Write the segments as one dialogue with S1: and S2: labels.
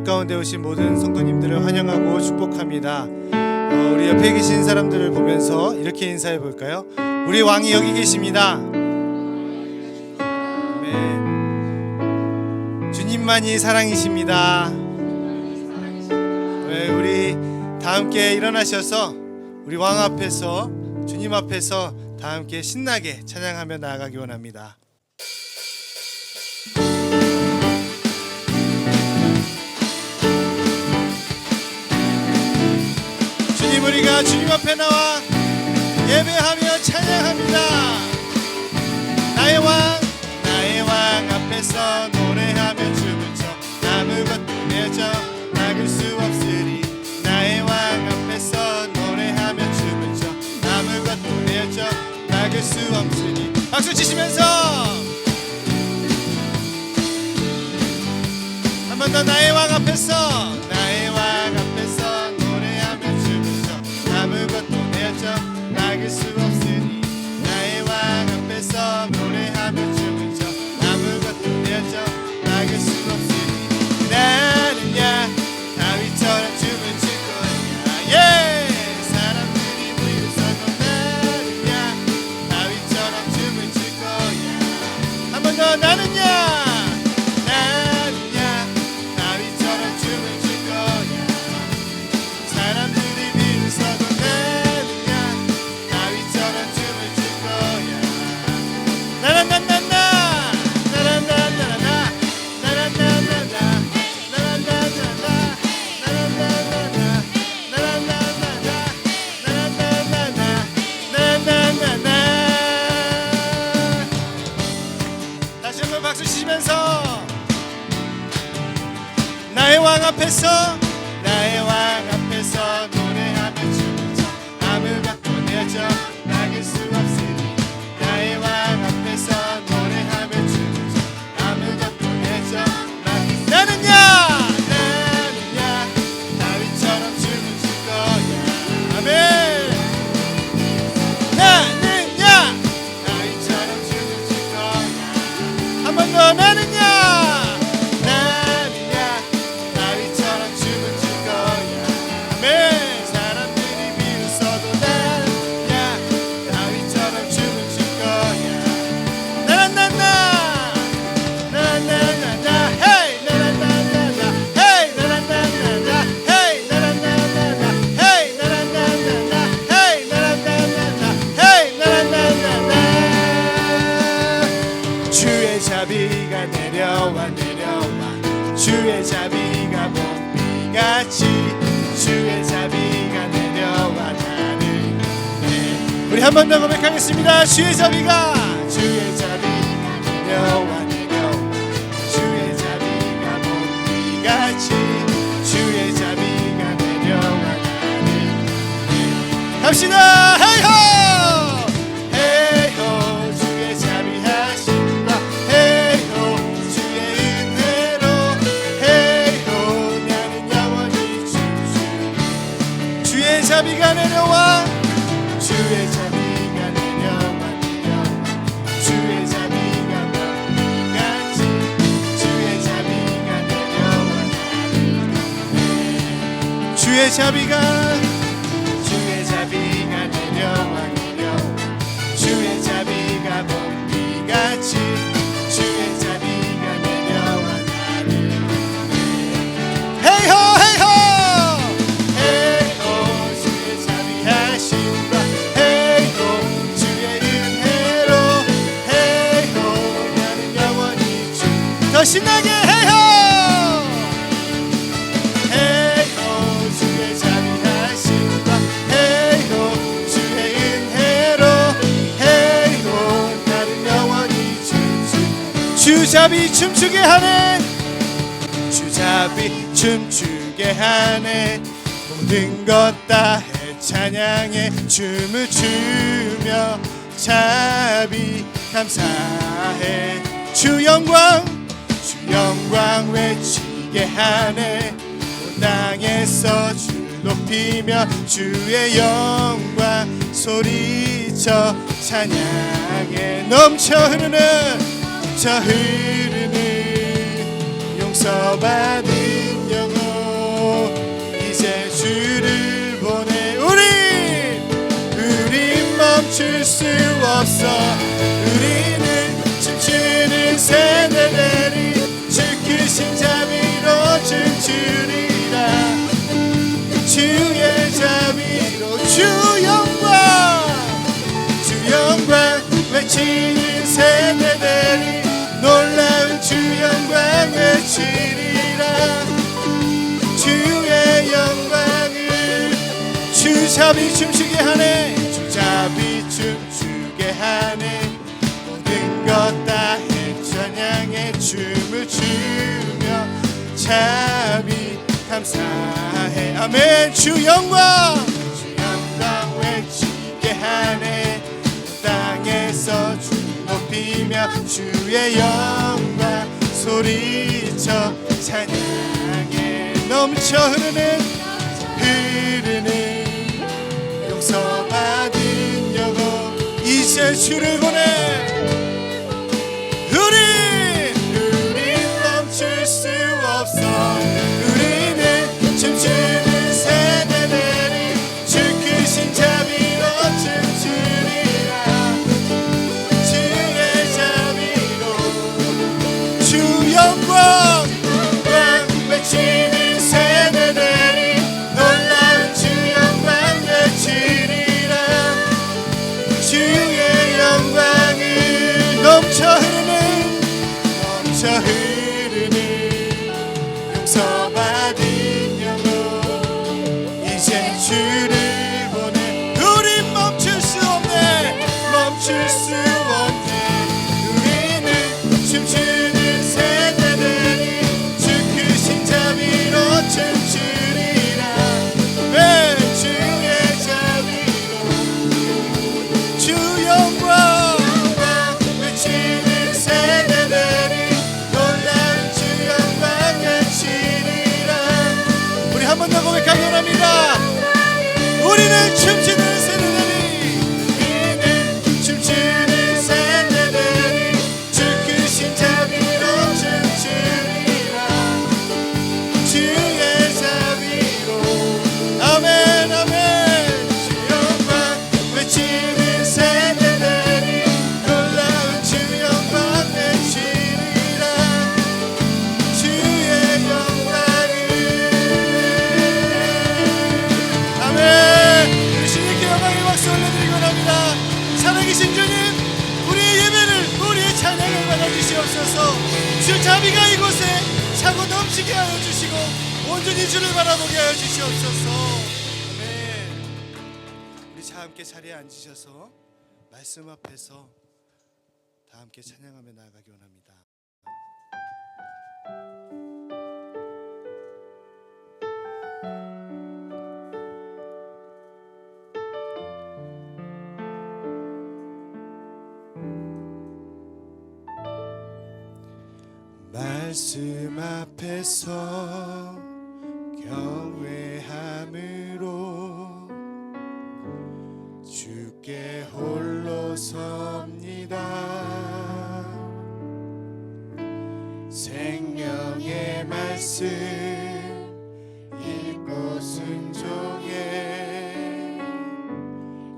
S1: 가운데 오신 모든 성도님들을 환영하고 축복합니다. 우리 옆에 계신 사람들을 보면서 이렇게 인사해 볼까요? 우리 왕이 여기 계십니다. 아멘. 주님만이 사랑이십니다. 네, 우리 다 함께 일어나셔서 우리 왕 앞에서, 주님 앞에서 다 함께 신나게 찬양하며 나아가기 원합니다. 주님, 우리가 주님 앞에 나와 예배하며 찬양합니다. 나의 왕 앞에서 노래하며 춤을 춰 아무것도 내줘 막을 수 없으리. 나의 왕 앞에서 노래하며 춤을 춰 아무것도 내줘 막을 수 없으니. 박수 치시면서 한 번 더. 나의 왕 앞에서 노래하며 춤을 춰 아무것도 내줘 막을 수 없으니. 나의 왕 앞에서 노래하며 춤을 춰 아무것도 내줘 막을 수 없으니. 나는야 다윗처럼 춤을 출 거야. 예! 사람들이 모여서도 나는야 다윗처럼 춤을 출 거야. 한 번 더. 나는야 다윗처럼 춤을 출 거야. 사람들이 비웃어도 나는야 다윗처럼 춤을 출 거야. 나란나나나 나란나나나 나란나나나 나란나나나 나란나나나 나란나나나. 다시 한번 박수 치시면서 나의 왕 앞에서 노래하며 춤을 춰 아무것도 내줘 막을 수 없으니. 나의 왕 앞에서 노래하며 춤을 춰 아무것도 내줘 막을 수. 나는야 다윗처럼 춤을 출 거야. 아멘. 나는야 다윗처럼 춤을 출 거야. 한 번 더. 나는야 다윗처럼 춤을 출 거야. 아멘. 사람들이 비웃어도 나는야 다윗처럼 춤을 출 거야. 나란나나 나란나나나 헤이 나란나나나 헤이 나란나나나 헤이 나란나나나 헤이 나란나나나 헤이 나란나나나 헤이 나란나나나. 주의 자비가 내려와 주의 자비가 봄비같이 주의 자비가 내려와 나를 내. 우리 한 번 더 고백하겠습니다. 주의 자비가 내려와 주의 자비가 봄비같이 주의 자비가 내려와 나를 내. 갑시다. 헤이호 헤이호 주의 자비 하신다. 헤이호 주의 은혜로 헤이호 나는 영원히 주의 자비가 내려와 주의 자비가 내려와 주의 자비가 같이 주의 자비가 내려와 주의 자비가 내려와 주의 자비가 봄비같이 주의 자비가 내려와 나를. 헤이호 헤이호 헤이호 주의 자비 하신다. 헤이호 주의 은혜로 헤이호 나는 영원히 더 신나게. 헤이호 헤이호 주의 자비 하신다. 헤이호 주의 은혜로 헤이호 나는 영원히 주자비 춤추게 하네. 주자비 춤추게 하네. 모든 것 다 찬양해 춤을 추며 자비 감사해. 주 영광 외치게 하네. 온 땅에서 주 높이며 주의 영광 소리쳐 찬양해. 넘쳐 흐르는 용서받은 영혼 멈출 수 없어. 우리는 춤추는 새내들이 주 크신 자비로 춤추리라. 주의 자비로 주 영광 외치는 새내들이 놀라운 주 영광 외치리라. 주의 영광을 주 자비 춤추게 하네. 주 자비 춤추게 하네. 모든 것 다 찬양해 춤을 추며 자비 감사해. 아멘. 주 영광 외치게 하네. 땅에서 주 높이며 주의 영광 소리쳐 찬양해. 넘쳐 흐르는 용서받은 영혼 이제 주를 보내. 우린 멈출 수 없어. 우리는 춤추는 새내들이 주 크신 자비로 춤추리라. 주의 자비로 주 영광 외치는 새내들이 놀라운 주 영광 외치리라. 주의 영광을 넘쳐 흐르는 용서받은 영혼 이제 주를 보내. 우린 멈출 수 없네. 우리는 춤추는 새내들이 주 크신 자비로 춤추리라. 왜 주의 자비로 주 영광 외치는 새내들이 놀라운 주 영광 외치리라. 우리 한 번 더 고백하기 원합니다. 우리는 춤추는 새내들이 춤추는 새내들이 주 크신 자비로 춤추리라. 주의 자비로 아멘 아멘. 주 영광 외치는 새내들이 놀라운 주 영광 외치리라. 주의 영광을 아멘. 주님께 영광의 박수 올려드리고 합니다. 살아계신 주님, 우리의 예배를 우리의 찬양을 받아주시옵소서. 주 자비가 이곳에 차고 넘치게 하여 주시고 온전히 주를 바라보게 하여 주시옵소서. 아멘. 우리 다 함께 자리에 앉으셔서 말씀 앞에서 다 함께 찬양하며 나아가기 원합니다. 말씀 앞에서 경외함으로 주께 홀로 섭니다. 생명의 말씀 읽고 순종해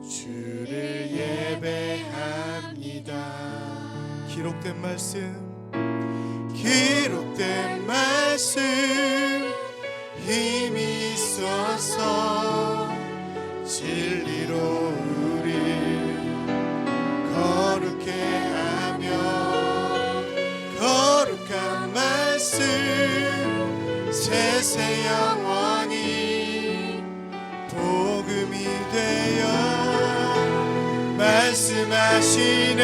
S1: 주를 예배합니다. 기록된 말씀 힘이 있어서 진리로 우리 거룩해 하며 거룩한 말씀 세세 영원히 복음이 되어 말씀하시네.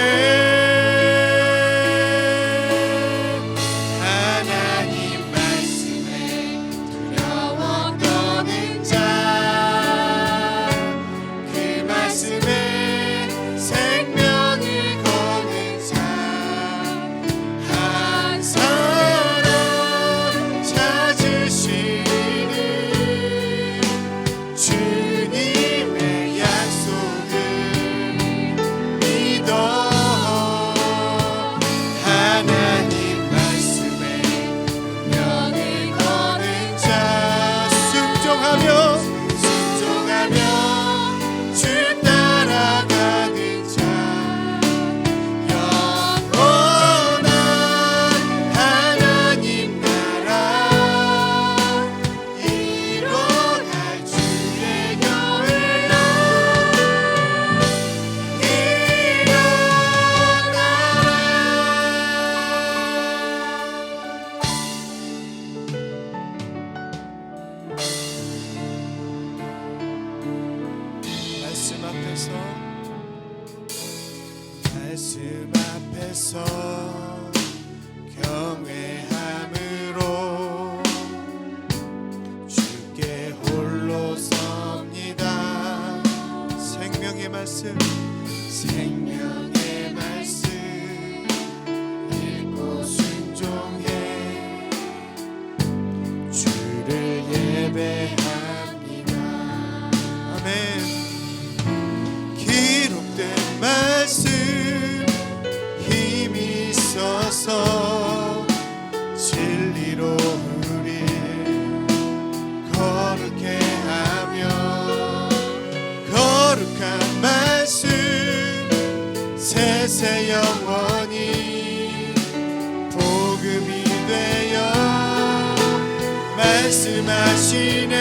S1: 주님의 약속을 믿어 앞에서 경외함으로 주께 홀로 섭니다. 생명의 말씀 읽고 순종해 주를 예배합니다. 아멘. 기록된 말씀 힘이 있어서 진리로 우리 거룩해 하며 거룩한 말씀 세세 영원히 복음이 되어 말씀하시네.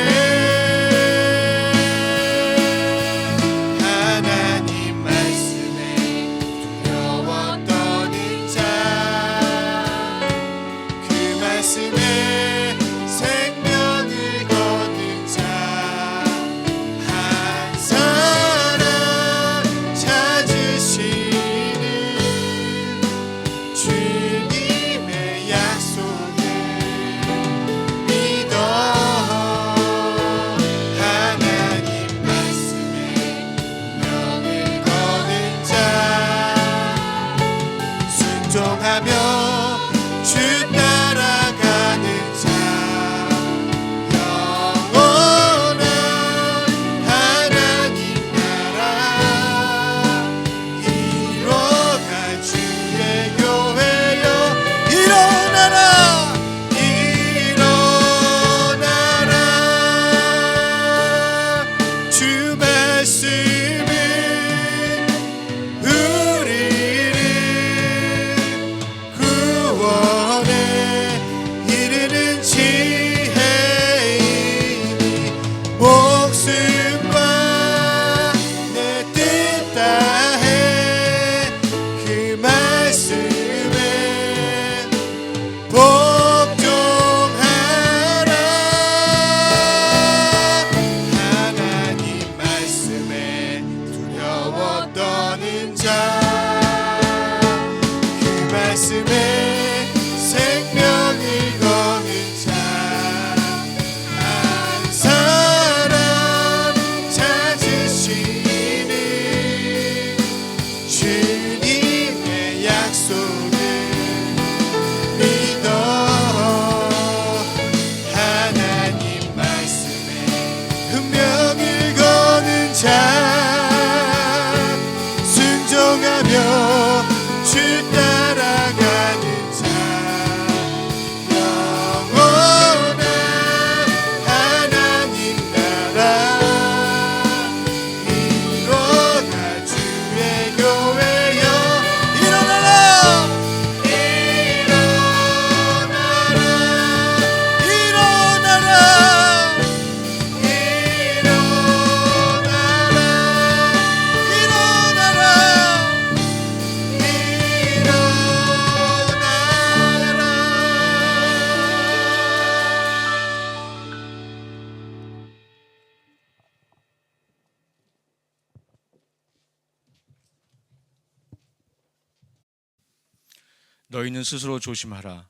S2: 너희는 스스로 조심하라.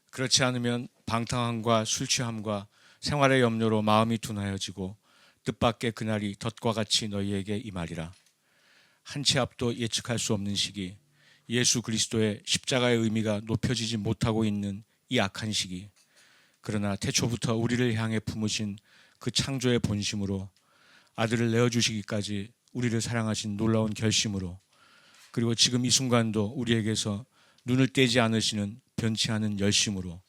S2: 그렇지 않으면 방탕함과 술취함과 생활의 염려로 마음이 둔하여지고 뜻밖의 그날이 덫과 같이 너희에게 임하리라. 한 치 앞도 예측할 수 없는 시기, 예수 그리스도의 십자가의 의미가 높여지지 못하고 있는 이 악한 시기, 그러나 태초부터 우리를 향해 품으신 그 창조의 본심으로 아들을 내어주시기까지 우리를 사랑하신 놀라운 결심으로, 그리고 지금 이 순간도 우리에게서 눈을 떼지 않으시는 변치 않은 열심으로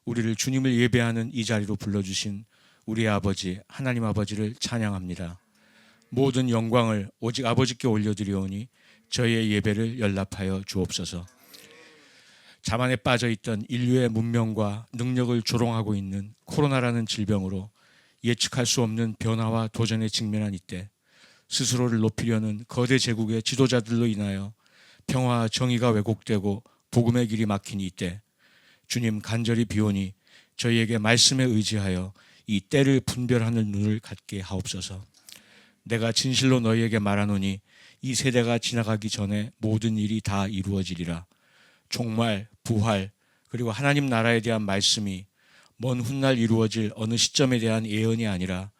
S2: 우리를 주님을 예배하는 이 자리로 불러주신 우리의 아버지 하나님 아버지를 찬양합니다. 모든 영광을 오직 아버지께 올려드리오니 저희의 예배를 연락하여 주옵소서. 자만에 빠져있던 인류의 문명과 능력을 조롱하고 있는 코로나라는 질병으로 예측할 수 없는 변화와 도전에 직면한 이때 스스로를 높이려는 거대 제국의 지도자들로 인하여 평화와 정의가 왜곡되고 복음의 길이 막힌 이때 주님 간절히 비오니 저희에게 말씀에 의지하여 이 때를 분별하는 눈을 갖게 하옵소서. 내가 진실로 너희에게 말하노니 이 세대가 지나가기 전에 모든 일이 다 이루어지리라. 종말, 부활, 그리고 하나님 나라에 대한 말씀이 먼 훗날 이루어질 어느 시점에 대한 예언이 아니라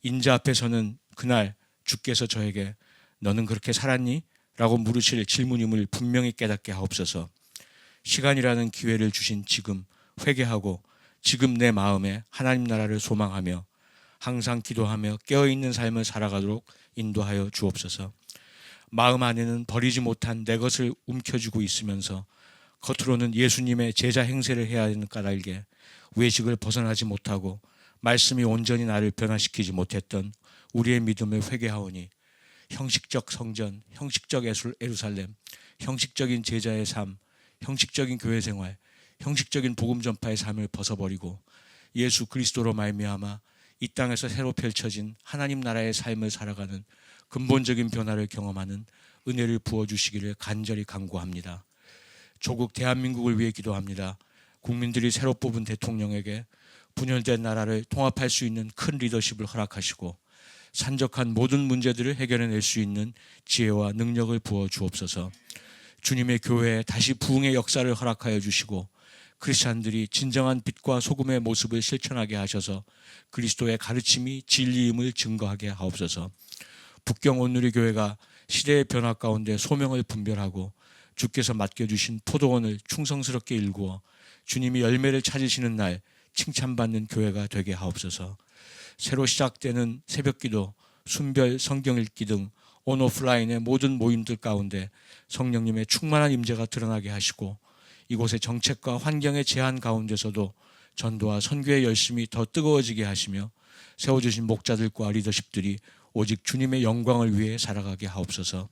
S2: 인자 앞에서는 그날 주께서 저에게 너는 그렇게 살았니? 라고 물으실 질문임을 분명히 깨닫게 하옵소서. 시간이라는 기회를 주신 지금 회개하고 지금 내 마음에 하나님 나라를 소망하며 항상 기도하며 깨어있는 삶을 살아가도록 인도하여 주옵소서. 마음 안에는 버리지 못한 내 것을 움켜쥐고 있으면서 겉으로는 예수님의 제자 행세를 해야 하는 까닭에 외식을 벗어나지 못하고 말씀이 온전히 나를 변화시키지 못했던 우리의 믿음을 회개하오니 형식적 성전, 형식적 예루살렘, 형식적인 제자의 삶, 형식적인 교회 생활, 형식적인 복음 전파의 삶을 벗어버리고 예수 그리스도로 말미암아 이 땅에서 새로 펼쳐진 하나님 나라의 삶을 살아가는 근본적인 변화를 경험하는 은혜를 부어주시기를 간절히 간구합니다. 조국 대한민국을 위해 기도합니다. 국민들이 새로 뽑은 대통령에게 분열된 나라를 통합할 수 있는 큰 리더십을 허락하시고 산적한 모든 문제들을 해결해낼 수 있는 지혜와 능력을 부어 주옵소서. 주님의 교회에 다시 부흥의 역사를 허락하여 주시고 크리스찬들이 진정한 빛과 소금의 모습을 실천하게 하셔서 그리스도의 가르침이 진리임을 증거하게 하옵소서. 북경 온누리 교회가 시대의 변화 가운데 소명을 분별하고 주께서 맡겨주신 포도원을 충성스럽게 일구어 주님이 열매를 찾으시는 날 칭찬받는 교회가 되게 하옵소서. 새로 시작되는 새벽기도, 순별, 성경 읽기 등 온오프라인의 모든 모임들 가운데 성령님의 충만한 임재가 드러나게 하시고 이곳의 정책과 환경의 제한 가운데서도 전도와 선교의 열심이 더 뜨거워지게 하시며 세워주신 목자들과 리더십들이 오직 주님의 영광을 위해 살아가게 하옵소서.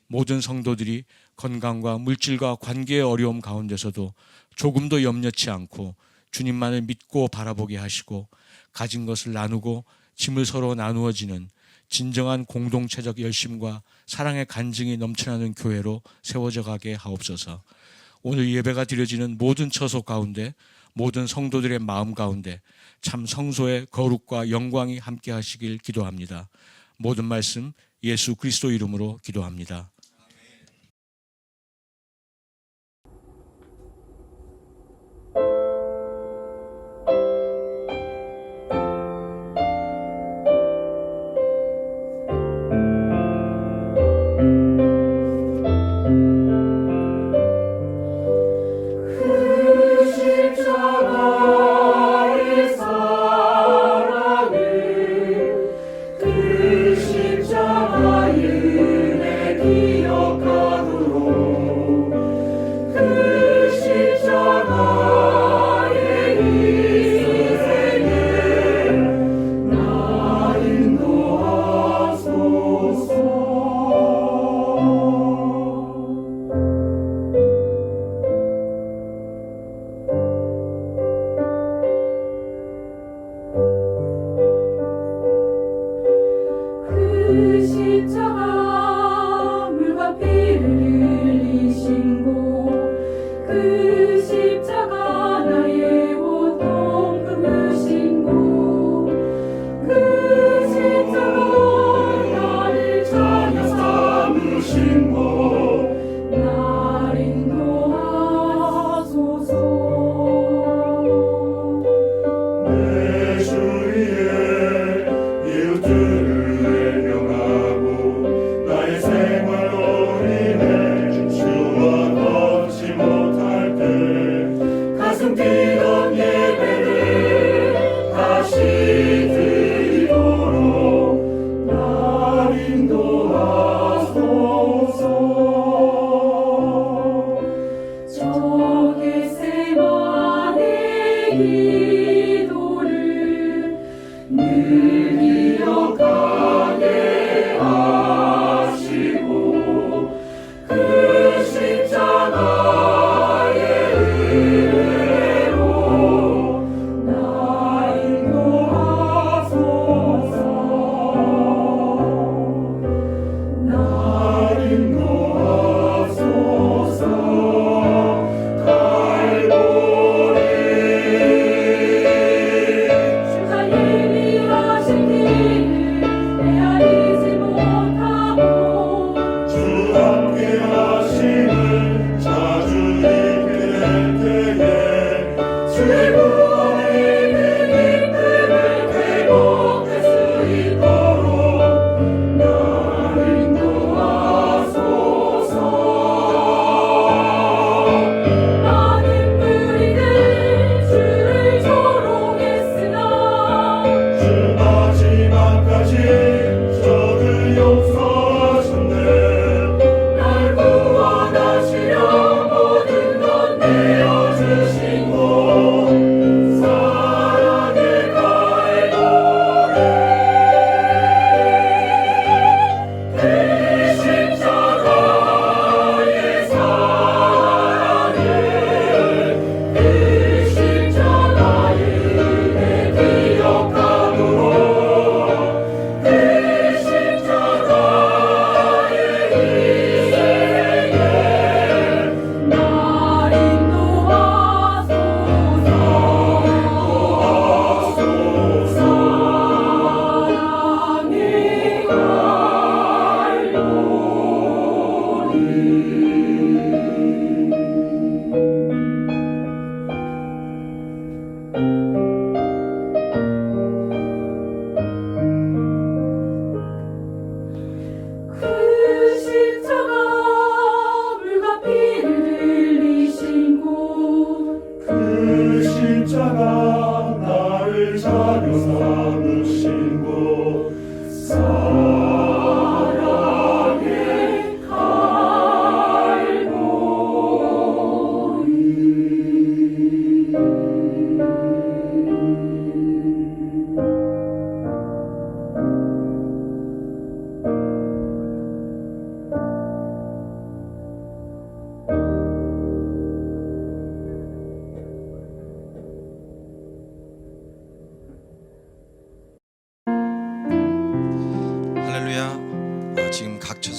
S2: 모든 성도들이 건강과 물질과 관계의 어려움 가운데서도 조금도 염려치 않고 주님만을 믿고 바라보게 하시고 가진 것을 나누고 짐을 서로 나누어지는 진정한 공동체적 열심과 사랑의 간증이 넘쳐나는 교회로 세워져 가게 하옵소서. 오늘 예배가 드려지는 모든 처소 가운데 모든 성도들의 마음 가운데 참 성소의 거룩과 영광이 함께 하시길 기도합니다. 모든 말씀 예수 그리스도 이름으로 기도합니다.
S1: 내 주위에 이웃들을 명하고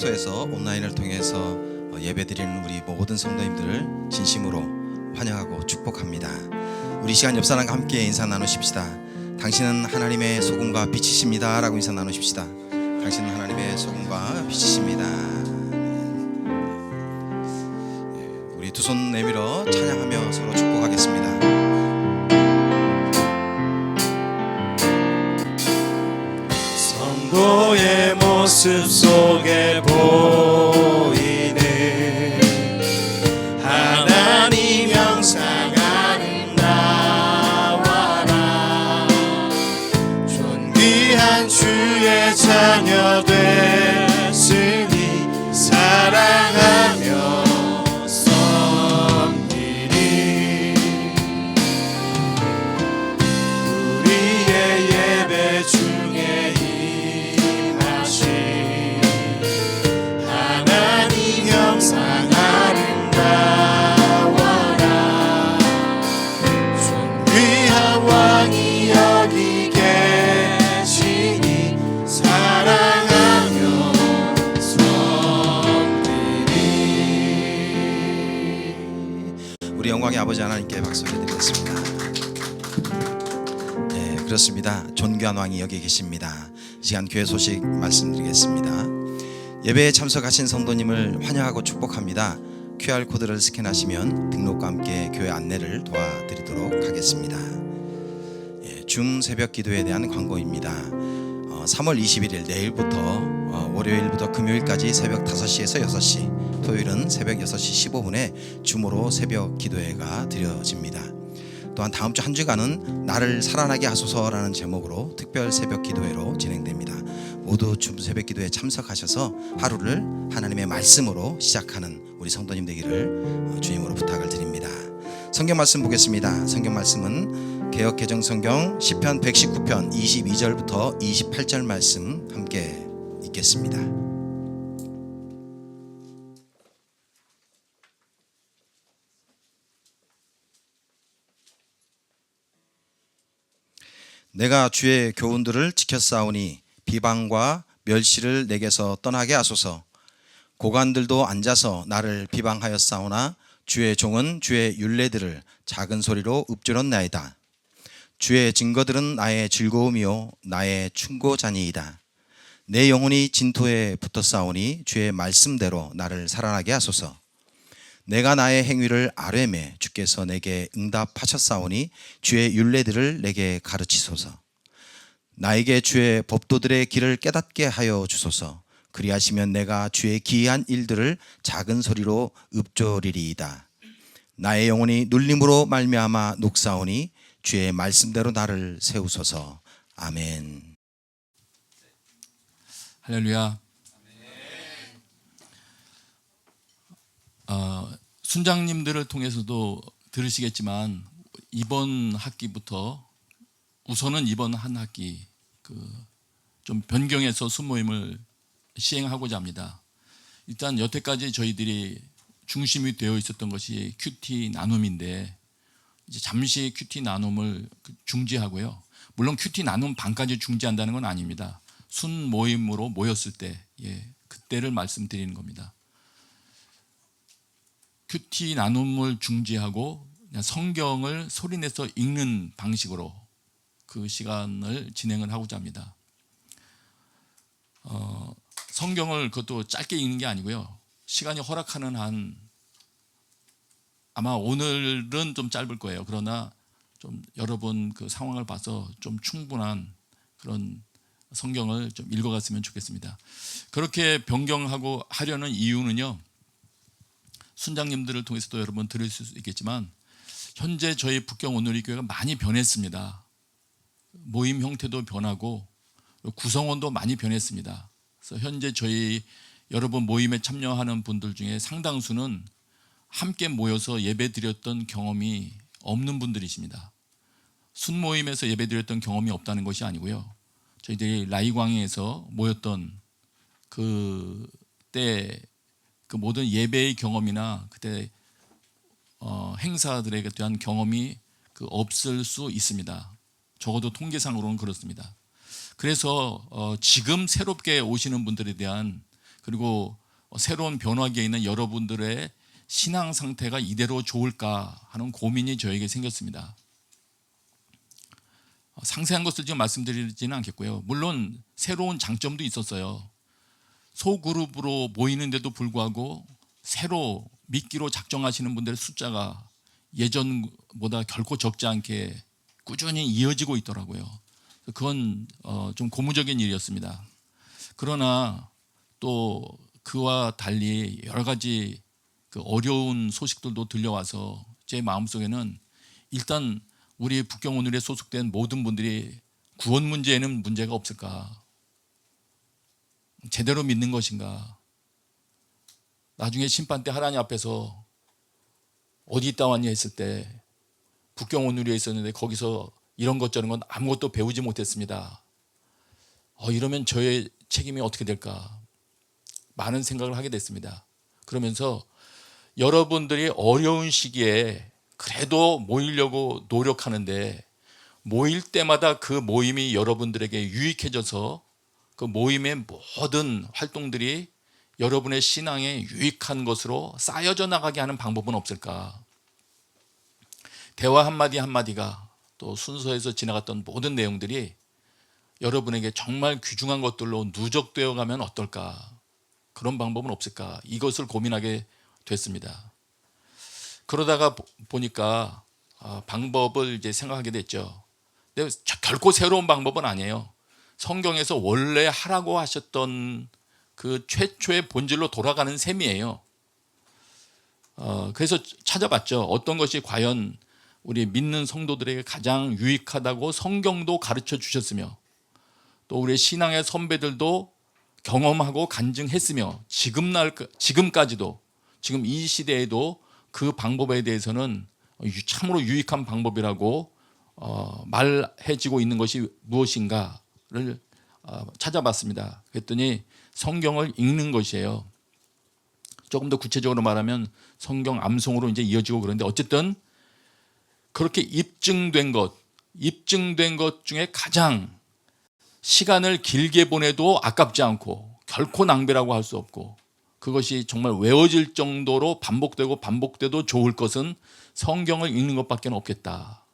S3: 숙소에서 온라인을 통해서 예배드리는 우리 모든 성도님들을 진심으로 환영하고 축복합니다. 우리 시간 옆 사람과 함께 인사 나누십시다. 당신은 하나님의 소금과 빛이십니다 라고 인사 나누십시다. 당신은 하나님의 소금과 빛이십니다. 우리 두 손 내밀어 찬양하며 서로 축복하겠습니다.
S1: 성도의 모습 속에 보이는 하나님 형상하는 나와 나, 존귀한 주의 자녀 됐으니 사랑하며 섬기리. 우리의 예배 중에 하나님 형상하는 나와 나, 존귀한 왕이 여기 계시니 사랑하며 섬기리.
S3: 우리 영광의 아버지 하나님께 박수를 드리겠습니다. 네, 그렇습니다. 존귀한 왕이 여기 계십니다. 이 시간 교회 소식 말씀드리겠습니다. 예배에 참석하신 성도님을 환영하고 축복합니다. QR코드를 스캔하시면 등록과 함께 교회 안내를 도와드리도록 하겠습니다. 줌 새벽 기도에 대한 광고입니다. 3월 21일 내일부터 월요일부터 금요일까지 새벽 5시에서 6시, 토요일은 새벽 6시 15분에 줌으로 새벽 기도회가 드려집니다. 또한 다음 주 한 주간은 나를 살아나게 하소서라는 제목으로 특별 새벽 기도회로 진행됩니다. 모두 줌 새벽 기도에 참석하셔서 하루를 하나님의 말씀으로 시작하는 우리 성도님 되기를 주님으로 부탁을 드립니다. 성경 말씀 보겠습니다. 성경 말씀은 개역 개정 성경 시편 119편 22절부터 28절 말씀 함께 읽겠습니다. 내가 주의 교훈들을 지켰사오니 비방과 멸시를 내게서 떠나게 하소서. 고관들도 앉아서 나를 비방하였사오나 주의 종은 주의 율례들을 작은 소리로 읊조렸나이다. 주의 증거들은 나의 즐거움이요 나의 충고자니이다. 내 영혼이 진토에 붙었사오니 주의 말씀대로 나를 살아나게 하소서. 내가 나의 행위를 아뢰매 주께서 내게 응답하셨사오니 주의 율례들을 내게 가르치소서. 나에게 주의 법도들의 길을 깨닫게 하여 주소서. 그리하시면 내가 주의 기이한 일들을 작은 소리로 읊조리리이다. 나의 영혼이 눌림으로 말미암아 녹사오니 주의 말씀대로 나를 세우소서. 아멘.
S4: 할렐루야. 순장님들을 통해서도 들으시겠지만 이번 학기부터 우선은 이번 한 학기 좀 변경해서 순모임을 시행하고자 합니다. 일단 여태까지 저희들이 중심이 되어 있었던 것이 큐티 나눔인데 이제 잠시 큐티 나눔을 중지하고요. 물론 큐티 나눔 반까지 중지한다는 건 아닙니다. 순모임으로 모였을 때 그때를 말씀드리는 겁니다. 큐티 나눔을 중지하고 그냥 성경을 소리내서 읽는 방식으로 그 시간을 진행을 하고자 합니다. 성경을 그것도 짧게 읽는 게 아니고요. 시간이 허락하는 한 아마 오늘은 좀 짧을 거예요. 그러나 좀 여러분 그 상황을 봐서 좀 충분한 그런 성경을 좀 읽어갔으면 좋겠습니다. 그렇게 변경하고 하려는 이유는요. 순장님들을 통해서도 여러분 들으실 수 있겠지만 현재 저희 북경 온누리 교회가 많이 변했습니다. 모임 형태도 변하고 구성원도 많이 변했습니다. 그래서 현재 저희 여러분 모임에 참여하는 분들 중에 상당수는 함께 모여서 예배드렸던 경험이 없는 분들이십니다. 순모임에서 예배드렸던 경험이 없다는 것이 아니고요. 저희들이 라이광에서 모였던 그때 그 모든 예배의 경험이나 그때 행사들에 대한 경험이 없을 수 있습니다. 적어도 통계상으로는 그렇습니다. 그래서 지금 새롭게 오시는 분들에 대한 그리고 새로운 변화기에 있는 여러분들의 신앙 상태가 이대로 좋을까 하는 고민이 저에게 생겼습니다. 상세한 것을 지금 말씀드리지는 않겠고요. 물론 새로운 장점도 있었어요. 소그룹으로 모이는데도 불구하고 새로 미끼로 작정하시는 분들의 숫자가 예전보다 결코 적지 않게 꾸준히 이어지고 있더라고요. 그건 좀 고무적인 일이었습니다. 그러나 또 그와 달리 여러 가지 그 어려운 소식들도 들려와서 제 마음속에는 일단 우리 북경오늘에 소속된 모든 분들이 구원 문제에는 문제가 없을까? 제대로 믿는 것인가? 나중에 심판 때 하나님 앞에서 어디 있다 왔냐 했을 때 북경오늘에 있었는데 거기서 이런 것 저런 건 아무것도 배우지 못했습니다. 이러면 저의 책임이 어떻게 될까? 많은 생각을 하게 됐습니다. 그러면서 여러분들이 어려운 시기에 그래도 모이려고 노력하는데 모일 때마다 그 모임이 여러분들에게 유익해져서 그 모임의 모든 활동들이 여러분의 신앙에 유익한 것으로 쌓여져 나가게 하는 방법은 없을까? 대화 한마디 한마디가 또 순서에서 지나갔던 모든 내용들이 여러분에게 정말 귀중한 것들로 누적되어 가면 어떨까? 그런 방법은 없을까? 이것을 고민하게 됐습니다. 그러다가 보니까 방법을 이제 생각하게 됐죠. 근데 결코 새로운 방법은 아니에요. 성경에서 원래 하라고 하셨던 그 최초의 본질로 돌아가는 셈이에요. 그래서 찾아봤죠. 어떤 것이 과연 우리 믿는 성도들에게 가장 유익하다고 성경도 가르쳐 주셨으며 또 우리 신앙의 선배들도 경험하고 간증했으며 지금까지도 지금 이 시대에도 그 방법에 대해서는 참으로 유익한 방법이라고 말해지고 있는 것이 무엇인가를 찾아봤습니다. 그랬더니 성경을 읽는 것이에요. 조금 더 구체적으로 말하면 성경 암송으로 이제 이어지고 그런데 어쨌든 그렇게 입증된 것 중에 가장 시간을 길게 보내도 아깝지 않고 결코 낭비라고 할 수 없고 그것이 정말 외워질 정도로 반복돼도 좋을 것은 성경을 읽는 것밖에 없겠다.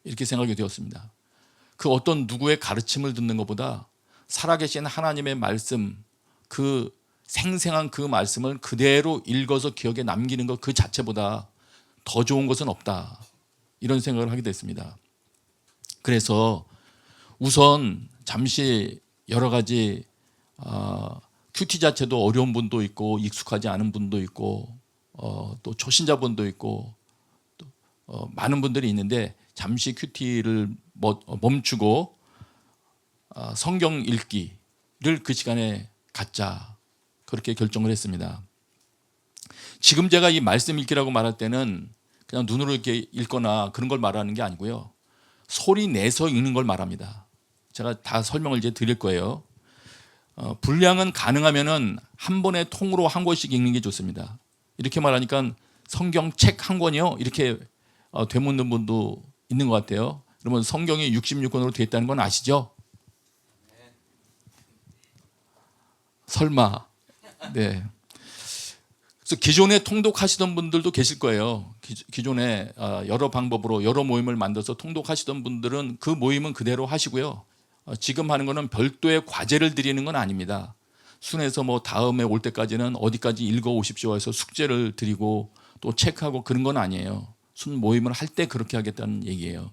S4: 이렇게 생각이 되었습니다. 그 어떤 누구의 가르침을 듣는 것보다 살아계신 하나님의 말씀, 그 생생한 그 말씀을 그대로 읽어서 기억에 남기는 것 그 자체보다 더 좋은 것은 없다. 이런 생각을 하게 됐습니다. 그래서 우선 잠시 여러 가지 큐티 자체도 어려운 분도 있고 익숙하지 않은 분도 있고 또 초신자분도 있고 또 많은 분들이 있는데 잠시 큐티를 멈추고 성경 읽기를 그 시간에 갖자 그렇게 결정을 했습니다. 지금 제가 이 말씀 읽기라고 말할 때는 그냥 눈으로 이렇게 읽거나 그런 걸 말하는 게 아니고요. 소리 내서 읽는 걸 말합니다. 제가 다 설명을 이제 드릴 거예요. 분량은 가능하면은 한 번에 통으로 한 권씩 읽는 게 좋습니다. 이렇게 말하니까 성경 책 한 권이요? 이렇게 되묻는 분도 있는 것 같아요. 그러면 성경이 66권으로 되어 있다는 건 아시죠? 설마. 네. 그래서 기존에 통독하시던 분들도 계실 거예요. 기존에 여러 방법으로 여러 모임을 만들어서 통독하시던 분들은 그 모임은 그대로 하시고요. 지금 하는 거는 별도의 과제를 드리는 건 아닙니다. 순에서 뭐 다음에 올 때까지는 어디까지 읽어 오십시오 해서 숙제를 드리고 또 체크하고 그런 건 아니에요. 순 모임을 할 때 그렇게 하겠다는 얘기예요.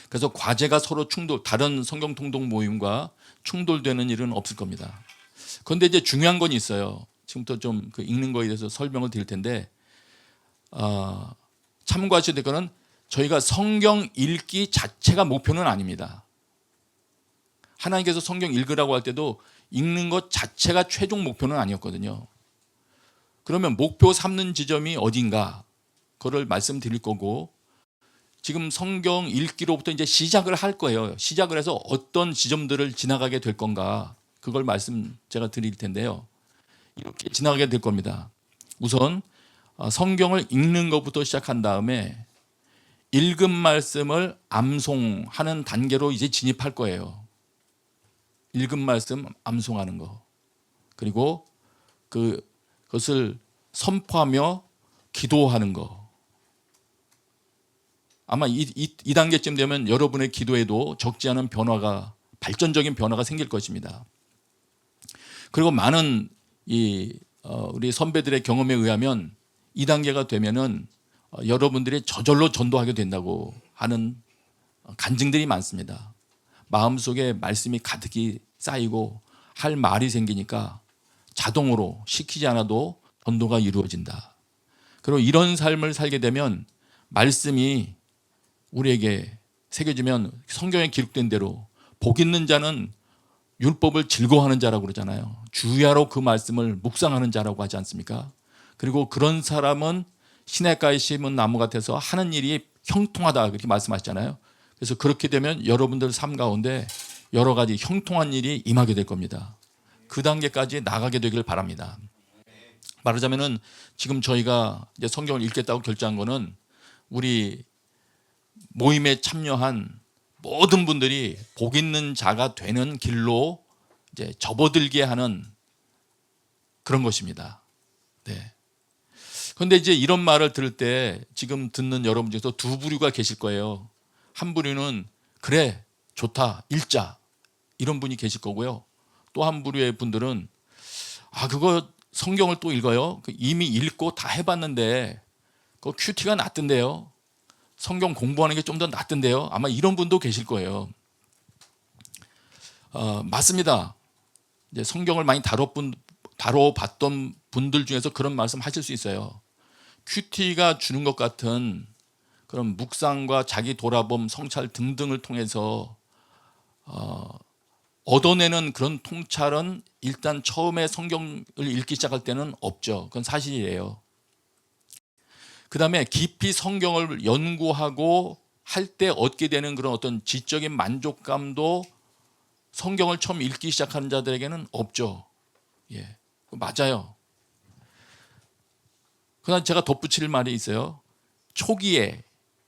S4: 그래서 과제가 서로 다른 성경 통독 모임과 충돌되는 일은 없을 겁니다. 그런데 이제 중요한 건 있어요. 지금부터 좀 그 읽는 거에 대해서 설명을 드릴 텐데 참고하셔야 될 거는 저희가 성경 읽기 자체가 목표는 아닙니다. 하나님께서 성경 읽으라고 할 때도 읽는 것 자체가 최종 목표는 아니었거든요. 그러면 목표 삼는 지점이 어딘가 그걸 말씀드릴 거고 지금 성경 읽기로부터 이제 시작을 할 거예요. 시작을 해서 어떤 지점들을 지나가게 될 건가 그걸 제가 드릴 텐데요. 이렇게 지나가게 될 겁니다. 우선 성경을 읽는 것부터 시작한 다음에 읽은 말씀을 암송하는 단계로 이제 진입할 거예요. 읽은 말씀 암송하는 거. 그리고 그것을 선포하며 기도하는 거. 아마 이 단계쯤 되면 여러분의 기도에도 적지 않은 변화가, 발전적인 변화가 생길 것입니다. 그리고 많은 우리 선배들의 경험에 의하면 이 단계가 되면은 여러분들이 저절로 전도하게 된다고 하는 간증들이 많습니다. 마음속에 말씀이 가득히 쌓이고 할 말이 생기니까 자동으로 시키지 않아도 전도가 이루어진다. 그리고 이런 삶을 살게 되면 말씀이 우리에게 새겨지면 성경에 기록된 대로 복 있는 자는 율법을 즐거워하는 자라고 그러잖아요. 주야로 그 말씀을 묵상하는 자라고 하지 않습니까? 그리고 그런 사람은 시냇가에 심은 나무 같아서 하는 일이 형통하다 그렇게 말씀하시잖아요. 그래서 그렇게 되면 여러분들 삶 가운데 여러 가지 형통한 일이 임하게 될 겁니다. 그 단계까지 나가게 되길 바랍니다. 말하자면은 지금 저희가 이제 성경을 읽겠다고 결정한 거는 우리 모임에 참여한 모든 분들이 복 있는 자가 되는 길로 이제 접어들게 하는 그런 것입니다. 네. 그런데 이제 이런 말을 들을 때 지금 듣는 여러분 중에서 두 부류가 계실 거예요. 한 부류는 그래 좋다 읽자 이런 분이 계실 거고요. 또 한 부류의 분들은 그거 성경을 또 읽어요. 이미 읽고 다 해봤는데 그 큐티가 낫던데요. 성경 공부하는 게 좀 더 낫던데요. 아마 이런 분도 계실 거예요. 맞습니다. 이제 성경을 많이 다뤄봤던 분들 중에서 그런 말씀 하실 수 있어요. 큐티가 주는 것 같은 그런 묵상과 자기 돌아봄, 성찰 등등을 통해서 얻어내는 그런 통찰은 일단 처음에 성경을 읽기 시작할 때는 없죠. 그건 사실이에요. 그 다음에 깊이 성경을 연구하고 할 때 얻게 되는 그런 어떤 지적인 만족감도 성경을 처음 읽기 시작하는 자들에게는 없죠. 예, 맞아요. 그러나 제가 덧붙일 말이 있어요. 초기에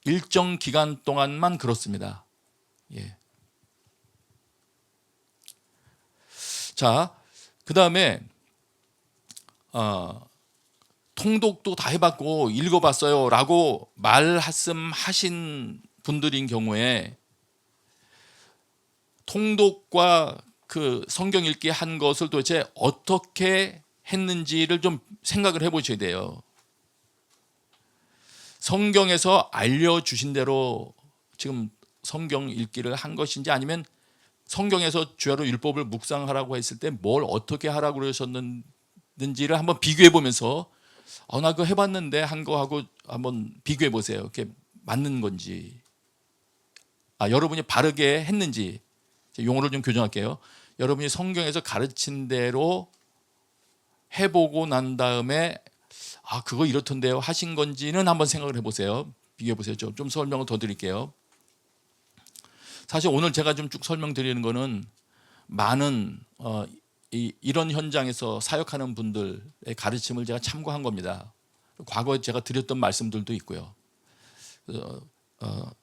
S4: 일정 기간 동안만 그렇습니다. 예. 자, 그 다음에 통독도 다 해봤고 읽어봤어요 라고 말씀하신 분들인 경우에 통독과 그 성경 읽기 한 것을 도대체 어떻게 했는지를 좀 생각을 해보셔야 돼요. 성경에서 알려주신 대로 지금 성경 읽기를 한 것인지, 아니면 성경에서 주야로 율법을 묵상하라고 했을 때 뭘 어떻게 하라고 그러셨는지를 한번 비교해 보면서 나 그거 해봤는데 한 거하고 한번 비교해 보세요. 이렇게 맞는 건지, 여러분이 바르게 했는지. 용어를 좀 교정할게요. 여러분이 성경에서 가르친 대로 해보고 난 다음에 그거 이렇던데요 하신 건지는 한번 생각을 해보세요. 비교해 보세요. 좀 설명을 더 드릴게요. 사실 오늘 제가 좀 쭉 설명드리는 거는 많은 이런 현장에서 사역하는 분들의 가르침을 제가 참고한 겁니다. 과거에 제가 드렸던 말씀들도 있고요.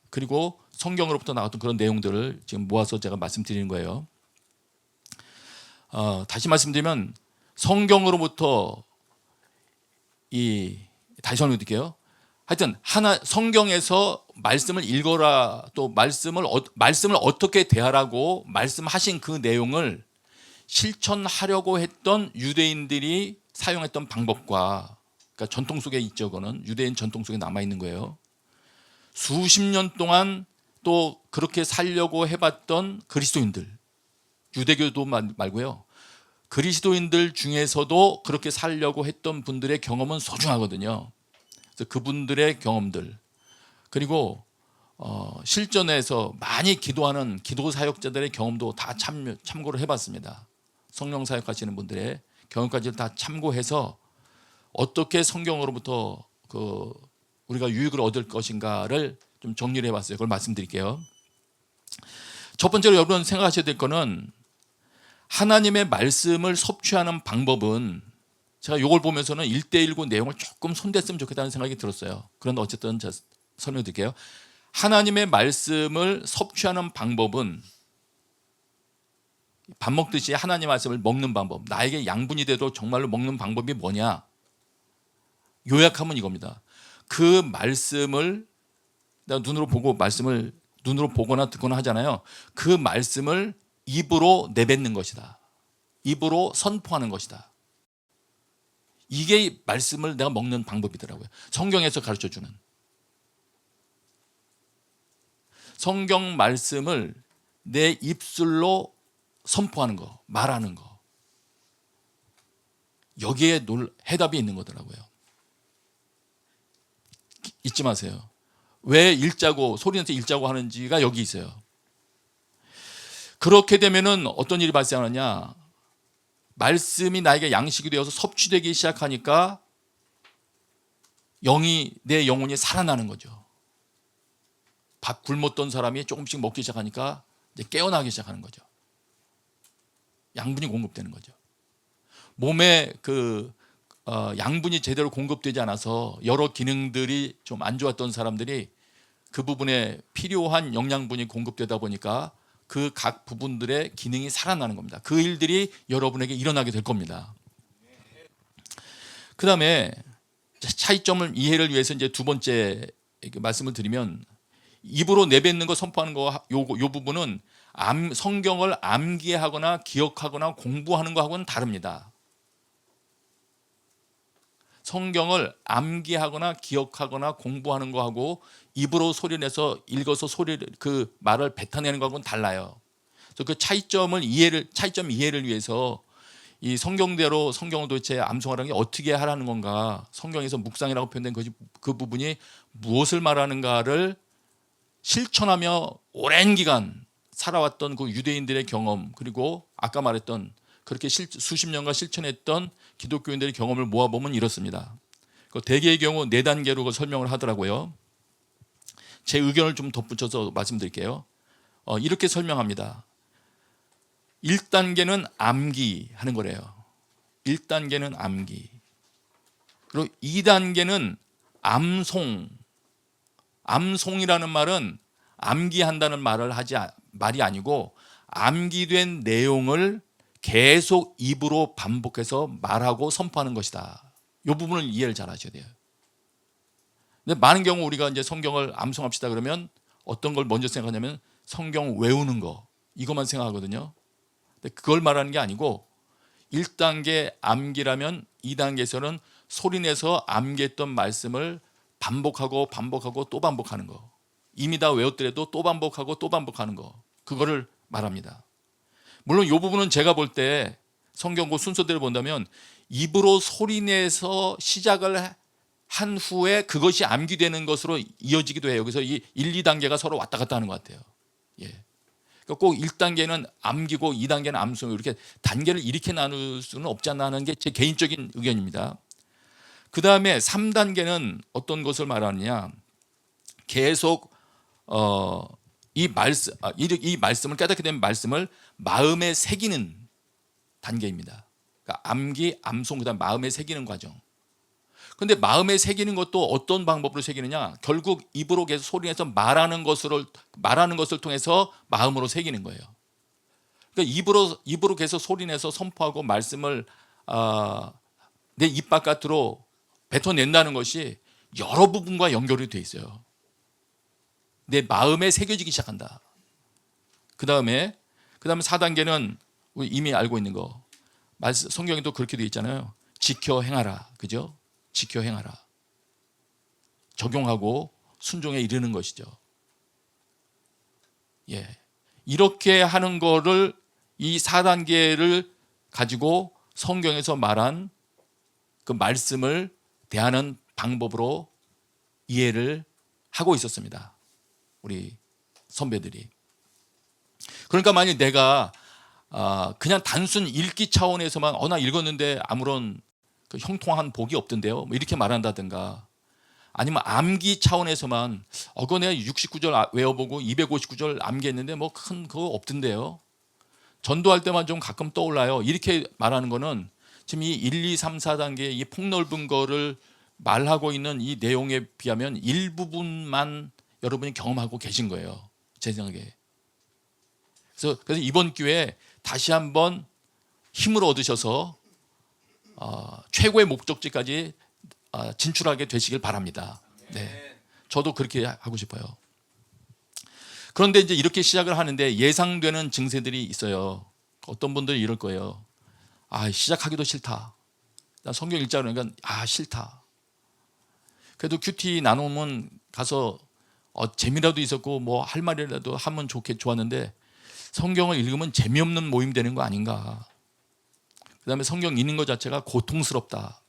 S4: 그리고 성경으로부터 나왔던 그런 내용들을 지금 모아서 제가 말씀드리는 거예요. 다시 말씀드리면 성경으로부터 다시 설명드릴게요. 하여튼 성경에서 말씀을 읽어라, 또 말씀을 어떻게 대하라고 말씀하신 그 내용을 실천하려고 했던 유대인들이 사용했던 방법과, 그러니까 전통 속에 있죠. 그거는 유대인 전통 속에 남아 있는 거예요. 수십 년 동안 또 그렇게 살려고 해봤던 그리스도인들, 유대교도 말고요, 그리스도인들 중에서도 그렇게 살려고 했던 분들의 경험은 소중하거든요. 그래서 그분들의 경험들, 그리고 실전에서 많이 기도하는 기도 사역자들의 경험도 다 참고를 해봤습니다. 성령 사역하시는 분들의 경험까지를 다 참고해서 어떻게 성경으로부터 우리가 유익을 얻을 것인가를 좀 정리를 해봤어요. 그걸 말씀드릴게요. 첫 번째로 여러분 생각하셔야 될 거는, 하나님의 말씀을 섭취하는 방법은, 제가 이걸 보면서는 1:1구 내용을 조금 손댔으면 좋겠다는 생각이 들었어요. 그런데 어쨌든 제가 설명드릴게요. 하나님의 말씀을 섭취하는 방법은 밥 먹듯이 하나님 말씀을 먹는 방법, 나에게 양분이 되도록 정말로 먹는 방법이 뭐냐? 요약하면 이겁니다. 그 말씀을 내가 눈으로 보고 말씀을 눈으로 보거나 듣거나 하잖아요. 그 말씀을 입으로 내뱉는 것이다. 입으로 선포하는 것이다. 이게 말씀을 내가 먹는 방법이더라고요. 성경에서 가르쳐주는. 성경 말씀을 내 입술로 선포하는 거, 말하는 거. 여기에 해답이 있는 거더라고요. 잊지 마세요. 왜 읽자고, 소리내서 읽자고 하는지가 여기 있어요. 그렇게 되면은 어떤 일이 발생하느냐? 말씀이 나에게 양식이 되어서 섭취되기 시작하니까 내 영혼이 살아나는 거죠. 밥 굶었던 사람이 조금씩 먹기 시작하니까 이제 깨어나기 시작하는 거죠. 양분이 공급되는 거죠. 몸에 양분이 제대로 공급되지 않아서 여러 기능들이 좀 안 좋았던 사람들이 그 부분에 필요한 영양분이 공급되다 보니까 그 각 부분들의 기능이 살아나는 겁니다. 그 일들이 여러분에게 일어나게 될 겁니다. 그 다음에 차이점을 이해를 위해서 이제 두 번째 말씀을 드리면, 입으로 내뱉는 거, 선포하는 거, 요 부분은 성경을 암기하거나 기억하거나 공부하는 거하고는 다릅니다. 성경을 암기하거나 기억하거나 공부하는 거하고 입으로 소리내서 읽어서 그 말을 뱉어내는 거하고는 달라요. 그래서 그 차이점 이해를 위해서 이 성경대로 성경을 도대체 암송하라는 게 어떻게 하라는 건가, 성경에서 묵상이라고 표현된 것이 그 부분이 무엇을 말하는가를 실천하며 오랜 기간 살아왔던 그 유대인들의 경험, 그리고 아까 말했던 그렇게 수십 년간 실천했던 기독교인들의 경험을 모아보면 이렇습니다. 대개의 경우 4단계로 설명을 하더라고요. 제 의견을 좀 덧붙여서 말씀드릴게요. 이렇게 설명합니다. 1단계는 암기하는 거래요. 1단계는 암기. 그리고 2단계는 암송. 암송이라는 말은 암기한다는 말이 아니고 암기된 내용을 계속 입으로 반복해서 말하고 선포하는 것이다. 이 부분을 이해를 잘 하셔야 돼요. 근데 많은 경우 우리가 이제 성경을 암송합시다 그러면 어떤 걸 먼저 생각하냐면 성경 외우는 거, 이것만 생각하거든요. 근데 그걸 말하는 게 아니고 1단계 암기라면 2단계에서는 소리내서 암기했던 말씀을 반복하고 또 반복하는 거. 이미 다 외웠더라도 또 반복하고 또 반복하는 거. 그거를 말합니다. 물론 이 부분은 제가 볼 때 성경 그 순서대로 본다면 입으로 소리내서 시작을 한 후에 그것이 암기되는 것으로 이어지기도 해요. 그래서 이 1, 2단계가 서로 왔다 갔다 하는 것 같아요. 예. 그러니까 꼭 1단계는 암기고 2단계는 암송, 이렇게 단계를 이렇게 나눌 수는 없지 않나 하는 게 제 개인적인 의견입니다. 그 다음에 3단계는 어떤 것을 말하느냐, 계속 이 말씀을 깨닫게 된 말씀을 마음에 새기는 단계입니다. 그러니까 암기, 암송, 그다음 마음에 새기는 과정. 그런데 마음에 새기는 것도 어떤 방법으로 새기느냐? 결국 입으로 계속 소리내서 말하는 것을 통해서 마음으로 새기는 거예요. 그러니까 입으로 계속 소리내서 선포하고 말씀을 내 입 바깥으로 뱉어낸다는 것이 여러 부분과 연결이 돼 있어요. 내 마음에 새겨지기 시작한다. 그 다음에 4단계는 우리 이미 알고 있는 거, 성경에도 그렇게 되어 있잖아요. 지켜 행하라, 그죠? 지켜 행하라. 적용하고 순종에 이르는 것이죠. 예, 이렇게 하는 거를 이 4단계를 가지고 성경에서 말한 그 말씀을 대하는 방법으로 이해를 하고 있었습니다. 우리 선배들이. 그러니까 만약 내가 그냥 단순 읽기 차원에서만 나 읽었는데 아무런 그 형통한 복이 없던데요, 뭐 이렇게 말한다든가, 아니면 암기 차원에서만 그거 내가 69절 외워보고 259절 암기했는데 뭐 큰 그거 없던데요, 전도할 때만 좀 가끔 떠올라요, 이렇게 말하는 거는 지금 이 1, 2, 3, 4단계 이 폭넓은 거를 말하고 있는 이 내용에 비하면 일부분만 여러분이 경험하고 계신 거예요, 제 생각에. 그래서 이번 기회에 다시 한번 힘을 얻으셔서 최고의 목적지까지 진출하게 되시길 바랍니다. 네, 저도 그렇게 하고 싶어요. 그런데 이제 이렇게 시작을 하는데 예상되는 증세들이 있어요. 어떤 분들이 이럴 거예요. 시작하기도 싫다. 성경 읽자 그러니까 싫다. 그래도 큐티 나눔은 가서 재미라도 있었고 뭐 할 말이라도 하면 좋았는데 성경을 읽으면 재미없는 모임 되는 거 아닌가. 그다음에 성경 읽는 것 자체가 고통스럽다.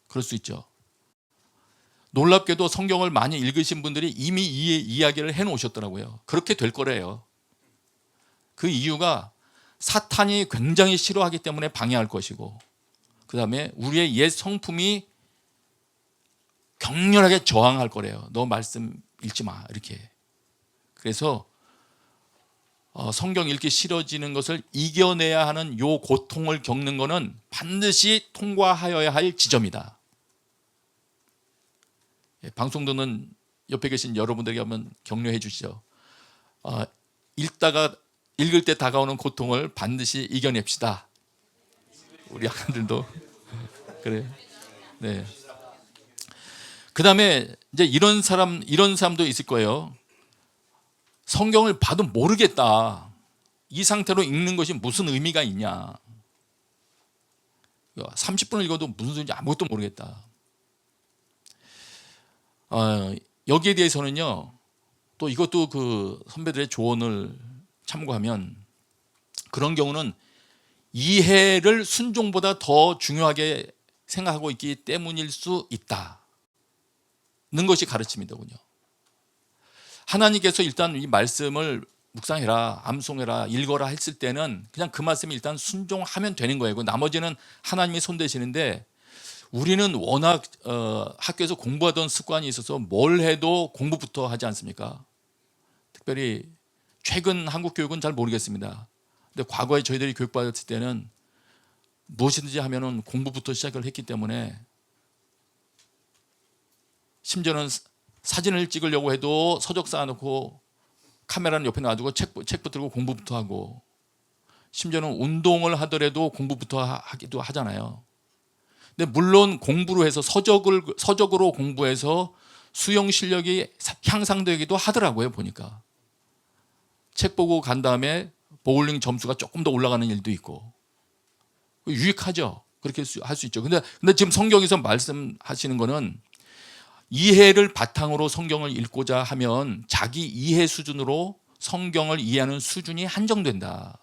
S4: 그럴 수 있죠. 놀랍게도 성경을 많이 읽으신 분들이 이미 이야기를 해놓으셨더라고요. 그렇게 될 거래요. 그 이유가 사탄이 굉장히 싫어하기 때문에 방해할 것이고, 그 다음에 우리의 옛 성품이 격렬하게 저항할 거래요. 너 말씀 읽지 마 이렇게. 그래서 성경 읽기 싫어지는 것을 이겨내야 하는 요 고통을 겪는 것은 반드시 통과하여야 할 지점이다. 방송 듣는 옆에 계신 여러분들에게 한번 격려해 주시죠. 읽을 때 다가오는 고통을 반드시 이겨냅시다. 우리 학생들도 그래요. 네. 그다음에 이제 이런 사람도 있을 거예요. 성경을 봐도 모르겠다. 이 상태로 읽는 것이 무슨 의미가 있냐. 30분을 읽어도 무슨 소리인지 아무것도 모르겠다. 여기에 대해서는요, 또 이것도 그 선배들의 조언을 참고하면 그런 경우는 이해를 순종보다 더 중요하게 생각하고 있기 때문일 수 있다는 것이 가르침이더군요. 하나님께서 일단 이 말씀을 묵상해라, 암송해라, 읽어라 했을 때는 그냥 그 말씀에 일단 순종하면 되는 거예요. 나머지는 하나님이 손대시는데 우리는 워낙 학교에서 공부하던 습관이 있어서 뭘 해도 공부부터 하지 않습니까? 특별히 최근 한국 교육은 잘 모르겠습니다. 근데 과거에 저희들이 교육받았을 때는 무엇이든지 하면은 공부부터 시작을 했기 때문에 심지어는 사진을 찍으려고 해도 서적 쌓아놓고 카메라는 옆에 놔두고 책 붙들고 공부부터 하고, 심지어는 운동을 하더라도 공부부터 하기도 하잖아요. 근데 물론 공부로 해서 서적으로 공부해서 수용 실력이 향상되기도 하더라고요. 보니까 책 보고 간 다음에 보울링 점수가 조금 더 올라가는 일도 있고 유익하죠. 그렇게 할 수 있죠. 근데 지금 성경에서 말씀하시는 거는 이해를 바탕으로 성경을 읽고자 하면 자기 이해 수준으로 성경을 이해하는 수준이 한정된다.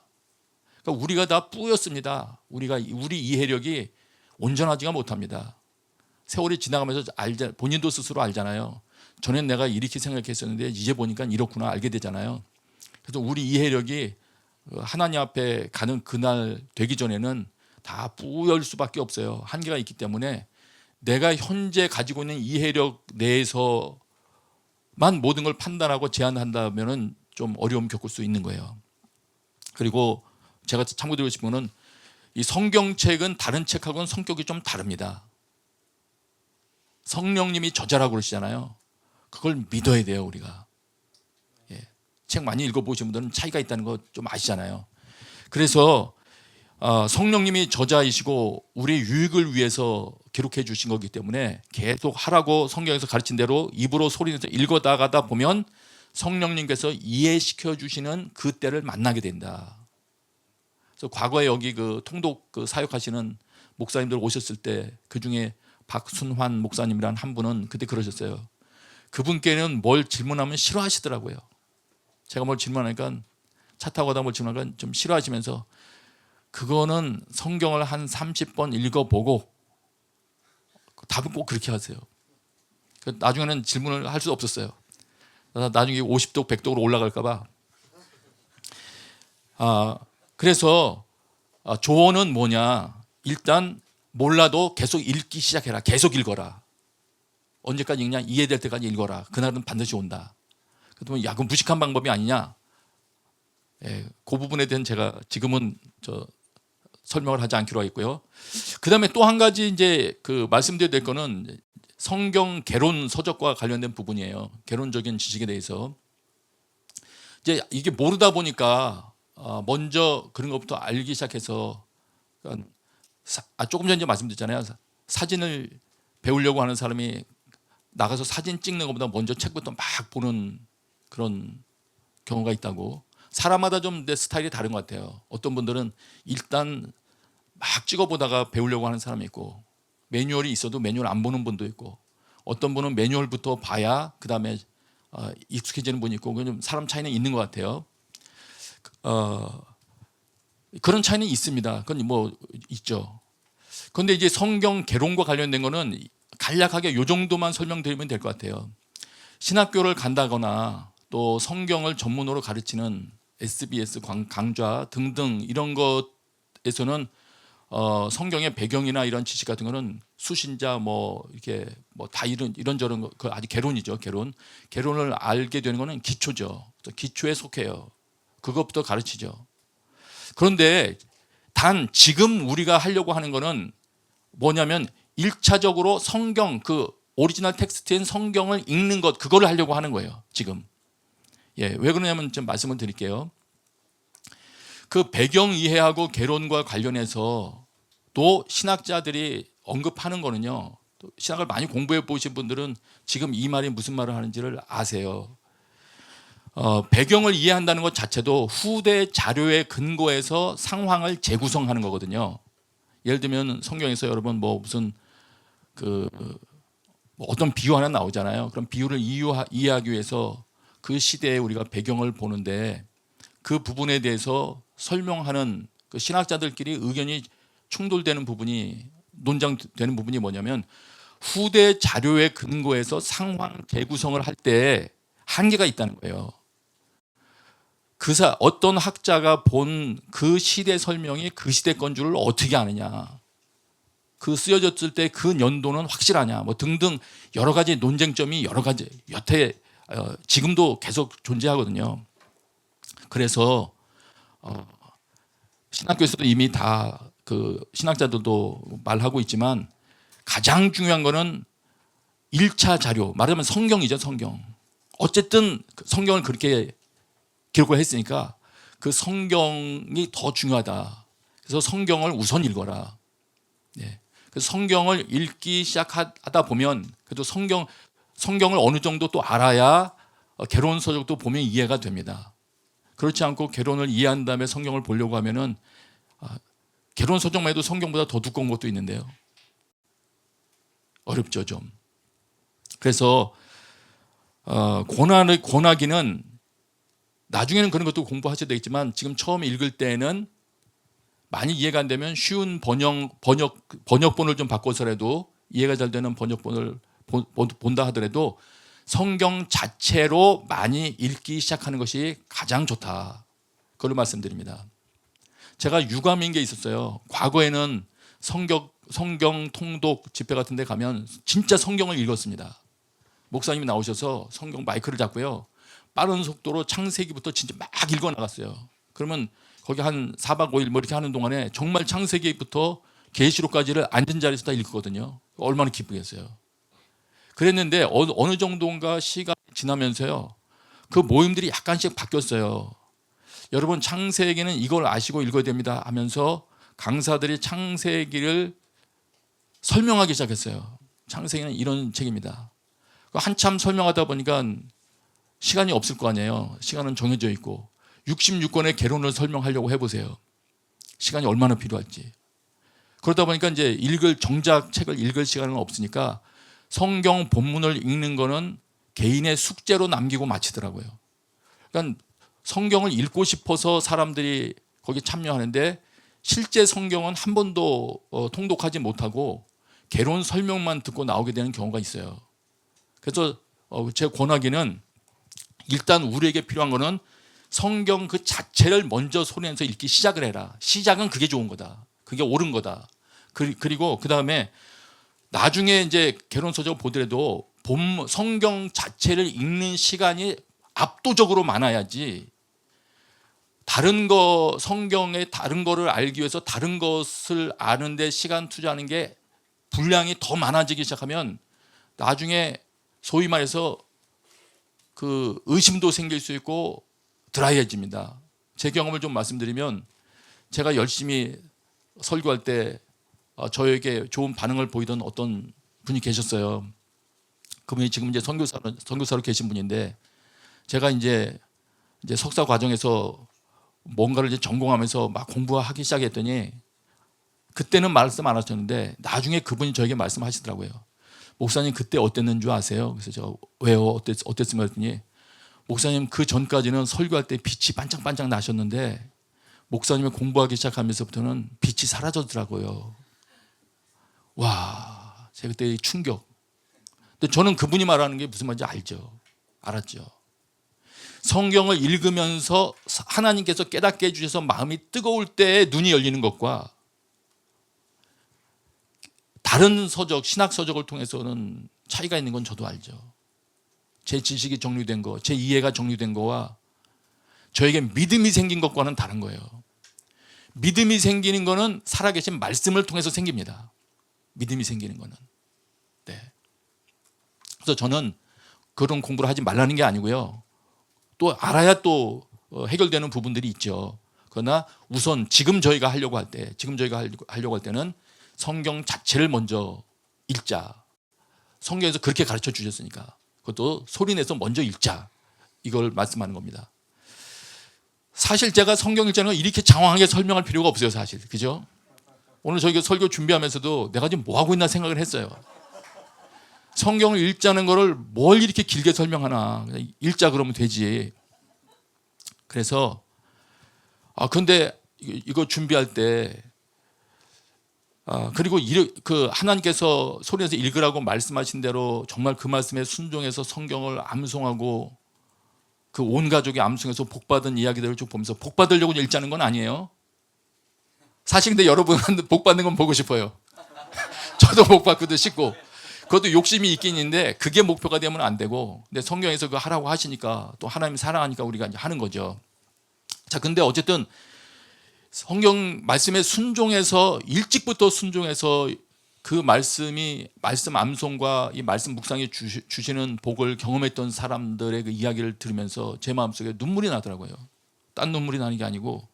S4: 그러니까 우리가 다 뿌였습니다. 우리 이해력이 온전하지가 못합니다. 세월이 지나가면서 본인도 스스로 알잖아요. 전엔 내가 이렇게 생각했었는데 이제 보니까 이렇구나 알게 되잖아요. 그래서 우리 이해력이 하나님 앞에 가는 그날 되기 전에는 다 뿌열 수밖에 없어요. 한계가 있기 때문에 내가 현재 가지고 있는 이해력 내에서만 모든 걸 판단하고 제한한다면은 좀 어려움 겪을 수 있는 거예요. 그리고 제가 참고드리고 싶은 거는 이 성경책은 다른 책하고는 성격이 좀 다릅니다. 성령님이 저자라고 그러시잖아요. 그걸 믿어야 돼요, 우리가. 책 많이 읽어보신 분들은 차이가 있다는 거 좀 아시잖아요. 그래서 성령님이 저자이시고 우리의 유익을 위해서 기록해 주신 거기 때문에 계속 하라고 성경에서 가르친 대로 입으로 소리내서 읽어나가다 보면 성령님께서 이해시켜 주시는 그 때를 만나게 된다. 그래서 과거에 여기 그 통독 사역하시는 목사님들 오셨을 때 그 중에 박순환 목사님이란 한 분은 그때 그러셨어요. 그분께는 뭘 질문하면 싫어하시더라고요. 제가 뭘 질문하니까 차 타고 가다 뭘 질문하니까 좀 싫어하시면서 그거는 성경을 한 30번 읽어보고 답은 꼭 그렇게 하세요. 나중에는 질문을 할 수 없었어요. 나중에 50독 100독으로 올라갈까 봐. 그래서 조언은 뭐냐, 일단 몰라도 계속 읽기 시작해라. 계속 읽어라. 언제까지 읽냐? 이해될 때까지 읽어라. 그날은 반드시 온다. 그러면 야, 그건 무식한 방법이 아니냐? 그 부분에 대한 제가 지금은 설명을 하지 않기로 하겠고요. 그 다음에 또 한 가지 이제 그 말씀드려야 될 거는 성경 개론 서적과 관련된 부분이에요. 개론적인 지식에 대해서 이제 이게 모르다 보니까 먼저 그런 것부터 알기 시작해서 그러니까 조금 전에 말씀드렸잖아요. 사진을 배우려고 하는 사람이 나가서 사진 찍는 것보다 먼저 책부터 막 보는 그런 경우가 있다고. 사람마다 좀 내 스타일이 다른 것 같아요. 어떤 분들은 일단 막 찍어보다가 배우려고 하는 사람이 있고, 매뉴얼이 있어도 매뉴얼 안 보는 분도 있고, 어떤 분은 매뉴얼부터 봐야 그 다음에 익숙해지는 분이 있고, 좀 사람 차이는 있는 것 같아요. 그런 차이는 있습니다. 그건 뭐 있죠. 그런데 이제 성경 개론과 관련된 거는 간략하게 이 정도만 설명드리면 될 것 같아요. 신학교를 간다거나 또 성경을 전문으로 가르치는 SBS 강좌 등등 이런 것에서는 성경의 배경이나 이런 지식 같은 거는 수신자 뭐 이렇게 뭐 다 이런저런 거, 그 아직 개론이죠. 개론을 알게 되는 거는 기초죠. 기초에 속해요. 그것부터 가르치죠. 그런데 단 지금 우리가 하려고 하는 거는 뭐냐면 1차적으로 성경, 그 오리지널 텍스트인 성경을 읽는 것, 그거를 하려고 하는 거예요. 지금. 왜 그러냐면 좀 말씀을 드릴게요. 그 배경 이해하고 개론과 관련해서 또 신학자들이 언급하는 거는요. 또 신학을 많이 공부해 보신 분들은 지금 이 말이 무슨 말을 하는지를 아세요. 배경을 이해한다는 것 자체도 후대 자료에 근거해서 상황을 재구성하는 거거든요. 예를 들면 성경에서 여러분 뭐 무슨 뭐 어떤 비유 하나 나오잖아요. 그럼 비유를 이해하기 위해서 그 시대에 우리가 배경을 보는데 그 부분에 대해서 설명하는 그 신학자들끼리 의견이 충돌되는 부분이, 논쟁되는 부분이 뭐냐면 후대 자료에 근거해서 상황 재구성을 할 때 한계가 있다는 거예요. 어떤 학자가 본 그 시대 설명이 그 시대 건 줄을 어떻게 아느냐, 그 쓰여졌을 때 그 연도는 확실하냐, 뭐 등등 여러 가지 논쟁점이 여러 가지 여태 지금도 계속 존재하거든요. 그래서 신학교에서도 이미 다 그 신학자들도 말하고 있지만 가장 중요한 거는 1차 자료, 말하자면 성경이죠. 성경. 어쨌든 성경을 그렇게 기록을 했으니까 그 성경이 더 중요하다. 그래서 성경을 우선 읽어라. 그래서 성경을 읽기 시작하다 보면 그래도 성경을 어느 정도 또 알아야 개론 서적도 보면 이해가 됩니다. 그렇지 않고 개론을 이해한 다음에 성경을 보려고 하면은 개론 서적만 해도 성경보다 더 두꺼운 것도 있는데요. 어렵죠, 좀. 그래서 권하기는 나중에는 그런 것도 공부하셔야 되겠지만 지금 처음 읽을 때는 많이 이해가 안 되면 쉬운 번역본을 좀 바꿔서라도 이해가 잘 되는 번역본을 본다 하더라도 성경 자체로 많이 읽기 시작하는 것이 가장 좋다. 그걸 말씀드립니다. 제가 유감인 게 있었어요. 과거에는 성경 통독 집회 같은 데 가면 진짜 성경을 읽었습니다. 목사님이 나오셔서 성경 마이크를 잡고요. 빠른 속도로 창세기부터 진짜 막 읽어 나갔어요. 그러면 거기 한 4박 5일 뭐 이렇게 하는 동안에 정말 창세기부터 계시록까지를 앉은 자리에서 다 읽거든요. 얼마나 기쁘겠어요. 그랬는데 어느 정도인가 시간이 지나면서요. 그 모임들이 약간씩 바뀌었어요. 여러분 창세기는 이걸 아시고 읽어야 됩니다 하면서 강사들이 창세기를 설명하기 시작했어요. 창세기는 이런 책입니다. 한참 설명하다 보니까 시간이 없을 거 아니에요. 시간은 정해져 있고 66권의 개론을 설명하려고 해보세요. 시간이 얼마나 필요할지. 그러다 보니까 이제 정작 책을 읽을 시간은 없으니까 성경 본문을 읽는 거는 개인의 숙제로 남기고 마치더라고요. 그러니까 성경을 읽고 싶어서 사람들이 거기 참여하는데 실제 성경은 한 번도 통독하지 못하고 개론 설명만 듣고 나오게 되는 경우가 있어요. 그래서 제 권하기는 일단 우리에게 필요한 거는 성경 그 자체를 먼저 손에서 읽기 시작을 해라. 시작은 그게 좋은 거다. 그게 옳은 거다. 그리고 그 다음에 나중에 이제 개론 서적을 보더라도 성경 자체를 읽는 시간이 압도적으로 많아야지 성경의 다른 거를 알기 위해서 다른 것을 아는데 시간 투자하는 게 분량이 더 많아지기 시작하면 나중에 소위 말해서 그 의심도 생길 수 있고 드라이해집니다. 제 경험을 좀 말씀드리면 제가 열심히 설교할 때 저에게 좋은 반응을 보이던 어떤 분이 계셨어요. 그분이 지금 이제 선교사로 계신 분인데 제가 이제 석사 과정에서 뭔가를 이제 전공하면서 막 공부하기 시작했더니 그때는 말씀 안 하셨는데 나중에 그분이 저에게 말씀하시더라고요. 목사님 그때 어땠는 줄 아세요? 그래서 제가 왜요? 어땠습니까? 했더니 목사님 그 전까지는 설교할 때 빛이 반짝반짝 나셨는데 목사님이 공부하기 시작하면서부터는 빛이 사라졌더라고요. 와, 제가 그때 충격. 근데 저는 그분이 말하는 게 무슨 말인지 알았죠. 성경을 읽으면서 하나님께서 깨닫게 해주셔서 마음이 뜨거울 때 눈이 열리는 것과 다른 서적, 신학 서적을 통해서는 차이가 있는 건 저도 알죠. 제 지식이 정리된 거, 제 이해가 정리된 거와 저에게 믿음이 생긴 것과는 다른 거예요. 믿음이 생기는 거는 살아계신 말씀을 통해서 생깁니다. 믿음이 생기는 거는. 네. 그래서 저는 그런 공부를 하지 말라는 게 아니고요. 또 알아야 또 해결되는 부분들이 있죠. 그러나 우선 지금 저희가 하려고 할 때는 성경 자체를 먼저 읽자. 성경에서 그렇게 가르쳐 주셨으니까 그것도 소리내서 먼저 읽자. 이걸 말씀하는 겁니다. 사실 제가 성경 읽자는 건 이렇게 장황하게 설명할 필요가 없어요. 사실. 그죠? 오늘 저희가 설교 준비하면서도 내가 지금 뭐 하고 있나 생각을 했어요. 성경을 읽자는 거를 뭘 이렇게 길게 설명하나. 그냥 읽자 그러면 되지. 그래서 근데 이거 준비할 때 그리고 그 하나님께서 소리내서 읽으라고 말씀하신 대로 정말 그 말씀에 순종해서 성경을 암송하고 그 온 가족이 암송해서 복받은 이야기들을 쭉 보면서 복받으려고 읽자는 건 아니에요. 사실 근데 여러분 복받는 건 보고 싶어요. 저도 복받고도 싶고 그것도 욕심이 있긴 있는데 그게 목표가 되면 안 되고 근데 성경에서 그거 하라고 하시니까 또 하나님 사랑하니까 우리가 이제 하는 거죠. 자, 근데 어쨌든 성경 말씀에 순종해서 일찍부터 순종해서 그 말씀 암송과 이 말씀 묵상이 주시는 복을 경험했던 사람들의 그 이야기를 들으면서 제 마음속에 눈물이 나더라고요. 딴 눈물이 나는 게 아니고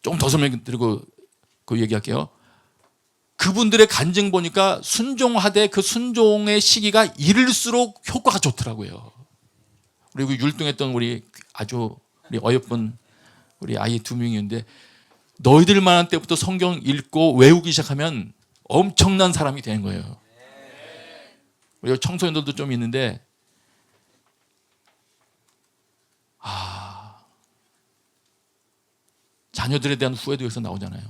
S4: 조금 더 설명드리고 그 얘기할게요. 그분들의 간증 보니까 순종하되 그 순종의 시기가 이를수록 효과가 좋더라고요. 그리고 율동했던 우리 어여쁜 우리 아이 2명이었는데 너희들 만한 때부터 성경 읽고 외우기 시작하면 엄청난 사람이 되는 거예요. 우리 청소년들도 좀 있는데 자녀들에 대한 후회도 여기서 나오잖아요.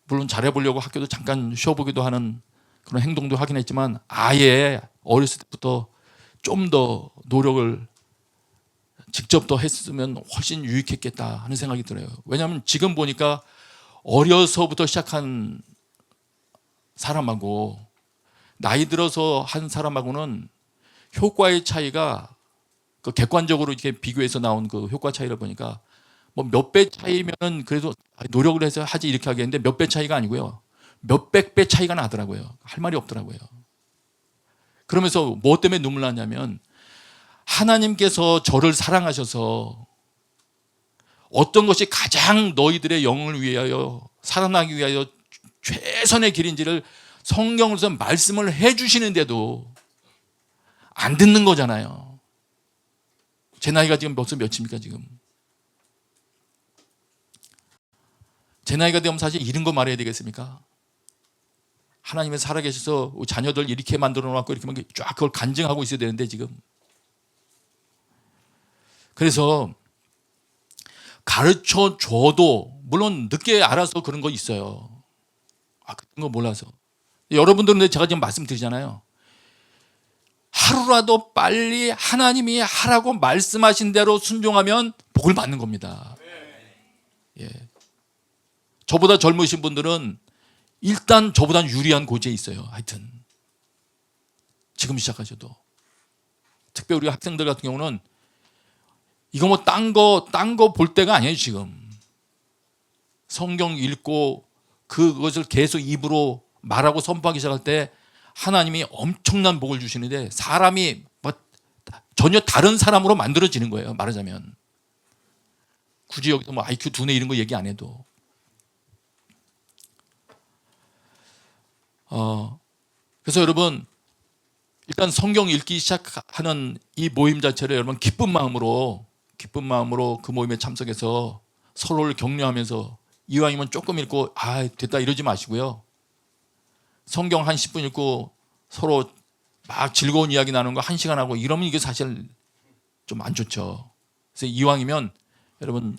S4: 물론 잘해보려고 학교도 잠깐 쉬어보기도 하는 그런 행동도 하긴 했지만 아예 어렸을 때부터 좀 더 노력을 직접 더 했으면 훨씬 유익했겠다 하는 생각이 들어요. 왜냐하면 지금 보니까 어려서부터 시작한 사람하고 나이 들어서 한 사람하고는 효과의 차이가 그 객관적으로 이렇게 비교해서 나온 그 효과 차이를 보니까 뭐 몇 배 차이면은 그래도 노력을 해서 하지 이렇게 하겠는데 몇 배 차이가 아니고요. 몇백 배 차이가 나더라고요. 할 말이 없더라고요. 그러면서 뭐 때문에 눈물 나냐면 하나님께서 저를 사랑하셔서 어떤 것이 가장 너희들의 영을 위하여 살아나기 위하여 최선의 길인지를 성경에서 말씀을 해주시는데도 안 듣는 거잖아요. 제 나이가 지금 몇입니까 지금? 제 나이가 되면 사실 이런 거 말해야 되겠습니까? 하나님이 살아계셔서 자녀들 이렇게 만들어 놓고 이렇게 쫙 그걸 간증하고 있어야 되는데 지금. 그래서 가르쳐 줘도 물론 늦게 알아서 그런 거 있어요. 그런 거 몰라서. 여러분들은 제가 지금 말씀드리잖아요. 하루라도 빨리 하나님이 하라고 말씀하신 대로 순종하면 복을 받는 겁니다. 예. 저보다 젊으신 분들은 일단 저보다 유리한 고지에 있어요. 하여튼 지금 시작하셔도. 특별히 우리 학생들 같은 경우는 이거 뭐 딴 거 볼 때가 아니에요. 지금 성경 읽고 그것을 계속 입으로 말하고 선포하기 시작할 때 하나님이 엄청난 복을 주시는데 사람이 뭐 전혀 다른 사람으로 만들어지는 거예요. 말하자면 굳이 여기서 뭐 IQ 두뇌 이런 거 얘기 안 해도 그래서 여러분 일단 성경 읽기 시작하는 이 모임 자체를 여러분 기쁜 마음으로 그 모임에 참석해서 서로를 격려하면서 이왕이면 조금 읽고 됐다 이러지 마시고요. 성경 한 10분 읽고 서로 막 즐거운 이야기 나누는 거 1시간 하고 이러면 이게 사실 좀 안 좋죠. 그래서 이왕이면 여러분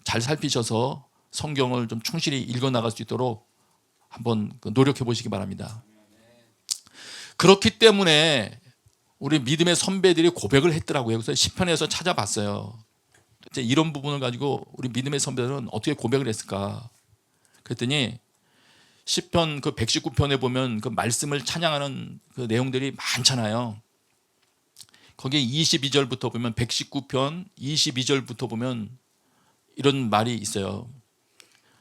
S4: 잘 살피셔서 성경을 좀 충실히 읽어 나갈 수 있도록 한번 노력해 보시기 바랍니다. 그렇기 때문에 우리 믿음의 선배들이 고백을 했더라고요. 그래서 시편에서 찾아봤어요. 이런 부분을 가지고 우리 믿음의 선배들은 어떻게 고백을 했을까? 그랬더니 시편 그 119편에 보면 그 말씀을 찬양하는 그 내용들이 많잖아요. 거기에 22절부터 보면 119편 22절부터 보면 이런 말이 있어요.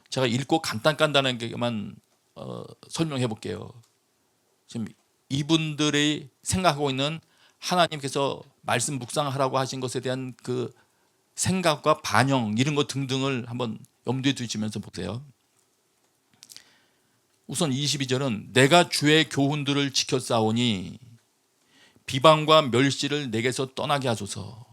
S4: 제가 읽고 간단하게만 설명해 볼게요. 지금 이분들이 생각하고 있는 하나님께서 말씀 묵상하라고 하신 것에 대한 그 생각과 반영 이런 것 등등을 한번 염두에 두시면서 보세요. 우선 22절은 내가 주의 교훈들을 지켜 싸우니 비방과 멸시를 내게서 떠나게 하소서.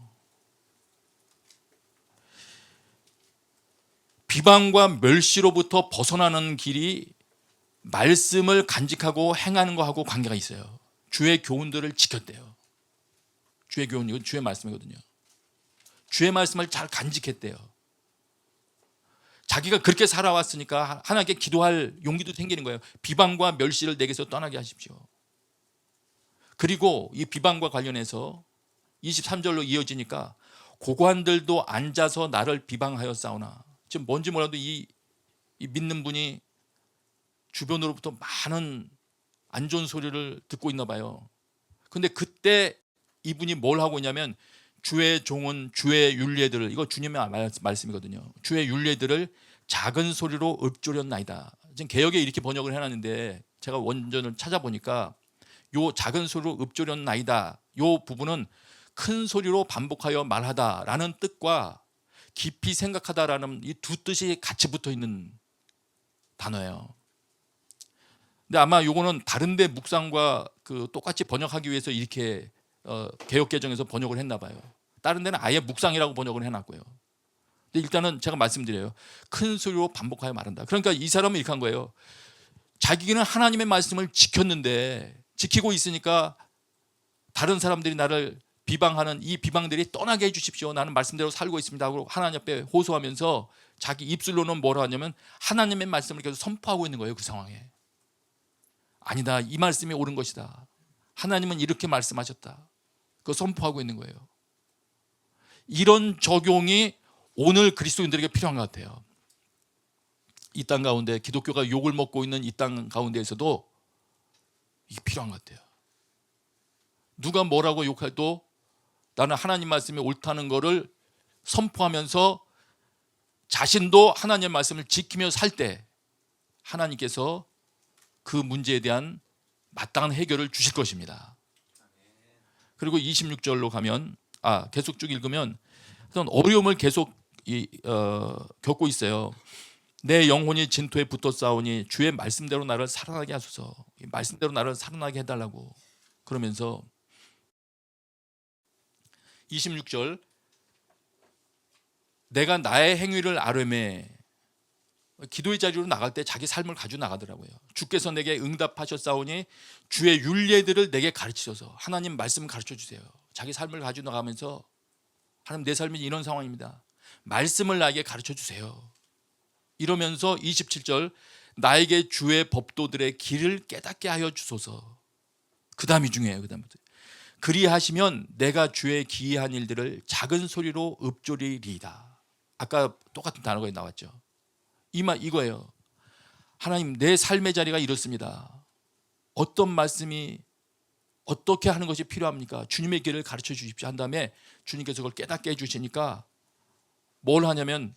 S4: 비방과 멸시로부터 벗어나는 길이 말씀을 간직하고 행하는 거하고 관계가 있어요. 주의 교훈들을 지켰대요. 주의 교훈, 이건 주의 말씀이거든요. 주의 말씀을 잘 간직했대요. 자기가 그렇게 살아왔으니까 하나님께 기도할 용기도 생기는 거예요. 비방과 멸시를 내게서 떠나게 하십시오. 그리고 이 비방과 관련해서 23절로 이어지니까 고관들도 앉아서 나를 비방하여 싸우나. 지금 뭔지 몰라도 이 믿는 분이 주변으로부터 많은 안 좋은 소리를 듣고 있나 봐요. 근데 그때 이분이 뭘 하고 있냐면 주의 종은 주의 율례들을, 이거 주님의 말씀이거든요. 주의 율례들을 작은 소리로 읊조렸나이다. 지금 개역에 이렇게 번역을 해놨는데 제가 원전을 찾아보니까 요 작은 소리로 읊조렸나이다, 요 부분은 큰 소리로 반복하여 말하다라는 뜻과 깊이 생각하다라는 이 두 뜻이 같이 붙어 있는 단어예요. 근데 아마 요거는 다른데 묵상과 그 똑같이 번역하기 위해서 이렇게 개역개정에서 번역을 했나 봐요. 다른 데는 아예 묵상이라고 번역을 해놨고요. 근데 일단은 제가 말씀드려요. 큰 소리로 반복하여 말한다. 그러니까 이 사람은 이렇게 한 거예요. 자기는 하나님의 말씀을 지켰는데, 지키고 있으니까 다른 사람들이 나를 비방하는 이 비방들이 떠나게 해주십시오. 나는 말씀대로 살고 있습니다 하고 하나님 앞에 호소하면서 자기 입술로는 뭐라 하냐면 하나님의 말씀을 계속 선포하고 있는 거예요. 그 상황에. 아니다, 이 말씀이 옳은 것이다, 하나님은 이렇게 말씀하셨다, 그거 선포하고 있는 거예요. 이런 적용이 오늘 그리스도인들에게 필요한 것 같아요. 이 땅 가운데, 기독교가 욕을 먹고 있는 이 땅 가운데에서도 이게 필요한 것 같아요. 누가 뭐라고 욕해도 나는 하나님 말씀이 옳다는 것을 선포하면서 자신도 하나님의 말씀을 지키며 살 때 하나님께서 그 문제에 대한 마땅한 해결을 주실 것입니다. 그리고 26절로 가면 계속 쭉 읽으면 어떤 어려움을 계속 겪고 있어요. 내 영혼이 진토에 붙어 싸우니 주의 말씀대로 나를 살아나게 하소서. 말씀대로 나를 살아나게 해달라고. 그러면서 26절 내가 나의 행위를 아뢰매, 기도의 자리로 나갈 때 자기 삶을 가지고 나가더라고요. 주께서 내게 응답하셨사오니 주의 율례들을 내게 가르치셔서, 하나님 말씀을 가르쳐 주세요. 자기 삶을 가지고 나가면서 하나님, 내 삶이 이런 상황입니다, 말씀을 나에게 가르쳐 주세요. 이러면서 27절 나에게 주의 법도들의 길을 깨닫게 하여 주소서. 그 다음이 중요해요. 그 다음부터 그리하시면 내가 주의 기이한 일들을 작은 소리로 읊조리리이다. 아까 똑같은 단어가 나왔죠. 이거예요. 하나님, 내 삶의 자리가 이렇습니다. 어떤 말씀이 어떻게 하는 것이 필요합니까? 주님의 길을 가르쳐 주십시오 한 다음에 주님께서 그걸 깨닫게 해주시니까 뭘 하냐면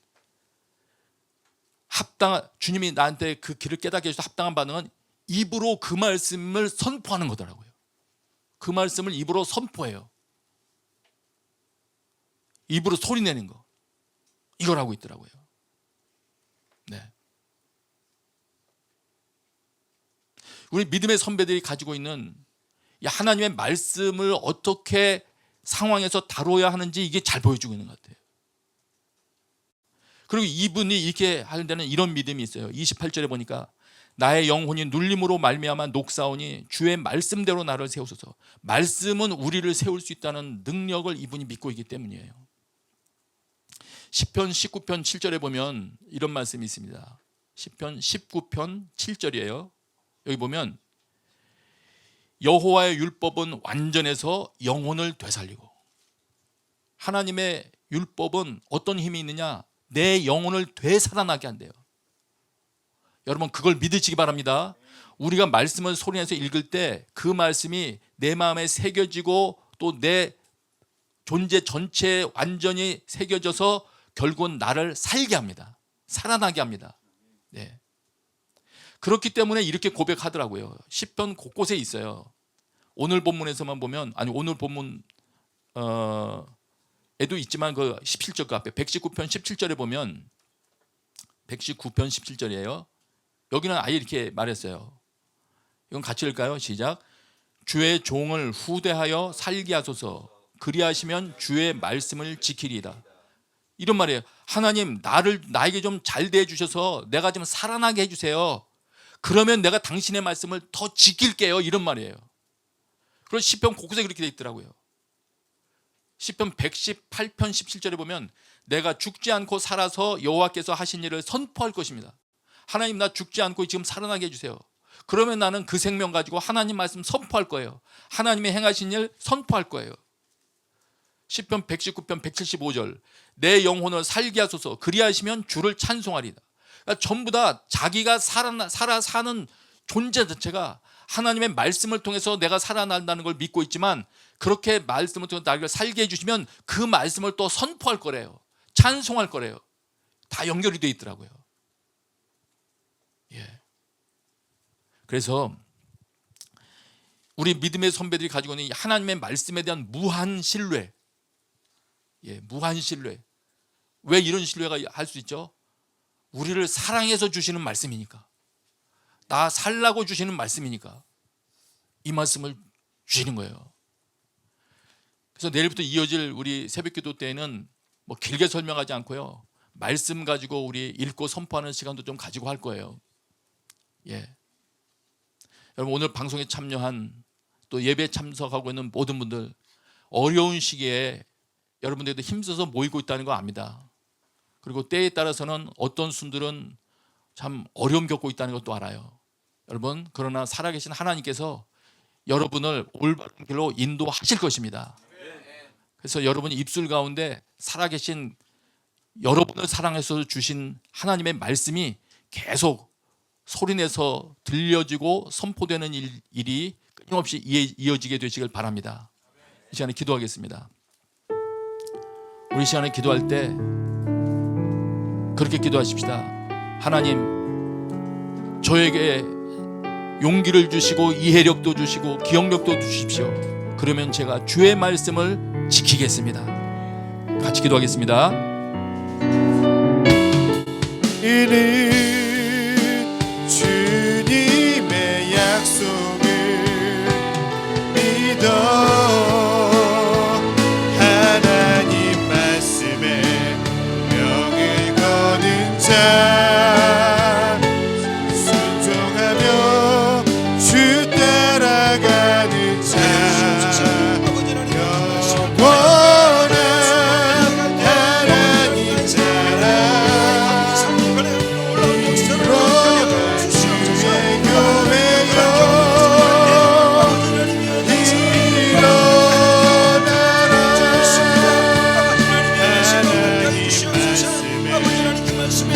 S4: 주님이 나한테 그 길을 깨닫게 해주셔서 합당한 반응은 입으로 그 말씀을 선포하는 거더라고요. 그 말씀을 입으로 선포해요. 입으로 소리 내는 거, 이걸 하고 있더라고요. 네. 우리 믿음의 선배들이 가지고 있는 이 하나님의 말씀을 어떻게 상황에서 다뤄야 하는지 이게 잘 보여주고 있는 것 같아요. 그리고 이분이 이렇게 하는 데는 이런 믿음이 있어요. 28절에 보니까 나의 영혼이 눌림으로 말미암아 녹사오니 주의 말씀대로 나를 세우소서. 말씀은 우리를 세울 수 있다는 능력을 이분이 믿고 있기 때문이에요. 시편 19편 7절에 보면 이런 말씀이 있습니다. 시편 19편 7절이에요. 여기 보면 여호와의 율법은 완전해서 영혼을 되살리고, 하나님의 율법은 어떤 힘이 있느냐? 내 영혼을 되살아나게 한대요. 여러분 그걸 믿으시기 바랍니다. 우리가 말씀을 소리내서 읽을 때 그 말씀이 내 마음에 새겨지고 또 내 존재 전체에 완전히 새겨져서 결국은 나를 살게 합니다. 살아나게 합니다. 네. 그렇기 때문에 이렇게 고백하더라고요. 시편 곳곳에 있어요. 오늘 본문에서만 보면, 아니 오늘 본문 에도 있지만 그 17절 그 앞에 119편 17절에 보면 119편 17절이에요. 여기는 아예 이렇게 말했어요. 이건 같이 읽을까요? 시작. 주의 종을 후대하여 살게 하소서. 그리하시면 주의 말씀을 지키리이다. 이런 말이에요. 하나님 나에게 좀 잘 대해 주셔서 내가 좀 살아나게 해주세요. 그러면 내가 당신의 말씀을 더 지킬게요. 이런 말이에요. 그래서 시편 곳곳에 그렇게 돼 있더라고요. 시편 118편 17절에 보면 내가 죽지 않고 살아서 여호와께서 하신 일을 선포할 것입니다. 하나님 나 죽지 않고 지금 살아나게 해주세요. 그러면 나는 그 생명 가지고 하나님 말씀 선포할 거예요. 하나님의 행하신 일 선포할 거예요. 시편 119편 175절 내 영혼을 살게 하소서. 그리하시면 주를 찬송하리다. 그러니까 전부 다 자기가 살아 사는 존재 자체가 하나님의 말씀을 통해서 내가 살아난다는 걸 믿고 있지만, 그렇게 말씀을 통해서 나를 살게 해주시면 그 말씀을 또 선포할 거래요. 찬송할 거래요. 다 연결이 되어 있더라고요. 예. 그래서 우리 믿음의 선배들이 가지고 있는 하나님의 말씀에 대한 무한 신뢰, 무한 신뢰. 왜 이런 신뢰가 할 수 있죠? 우리를 사랑해서 주시는 말씀이니까, 나 살라고 주시는 말씀이니까 이 말씀을 주시는 거예요. 그래서 내일부터 이어질 우리 새벽기도 때에는 뭐 길게 설명하지 않고요, 말씀 가지고 우리 읽고 선포하는 시간도 좀 가지고 할 거예요. 예. 여러분 오늘 방송에 참여한 또 예배에 참석하고 있는 모든 분들, 어려운 시기에 여러분들도 힘써서 모이고 있다는 거 압니다. 그리고 때에 따라서는 어떤 순들은 참 어려움 겪고 있다는 것도 알아요. 여러분 그러나 살아계신 하나님께서 여러분을 올바른 길로 인도하실 것입니다. 그래서 여러분 입술 가운데 살아계신 여러분을 사랑해서 주신 하나님의 말씀이 계속 소리내서 들려지고 선포되는 일이 끊임없이 이어지게 되시길 바랍니다. 이 시간에 기도하겠습니다. 우리 시간에 기도할 때 그렇게 기도하십시다. 하나님 저에게 용기를 주시고 이해력도 주시고 기억력도 주십시오. 그러면 제가 주의 말씀을 지키겠습니다. 같이 기도하겠습니다.
S1: 이는 주님의 약속을 믿어 하나님 말씀에 명을 거는 자 순종하며 주 따라가는 자 영원한 하나님 자라 일어나라 하나님 말씀에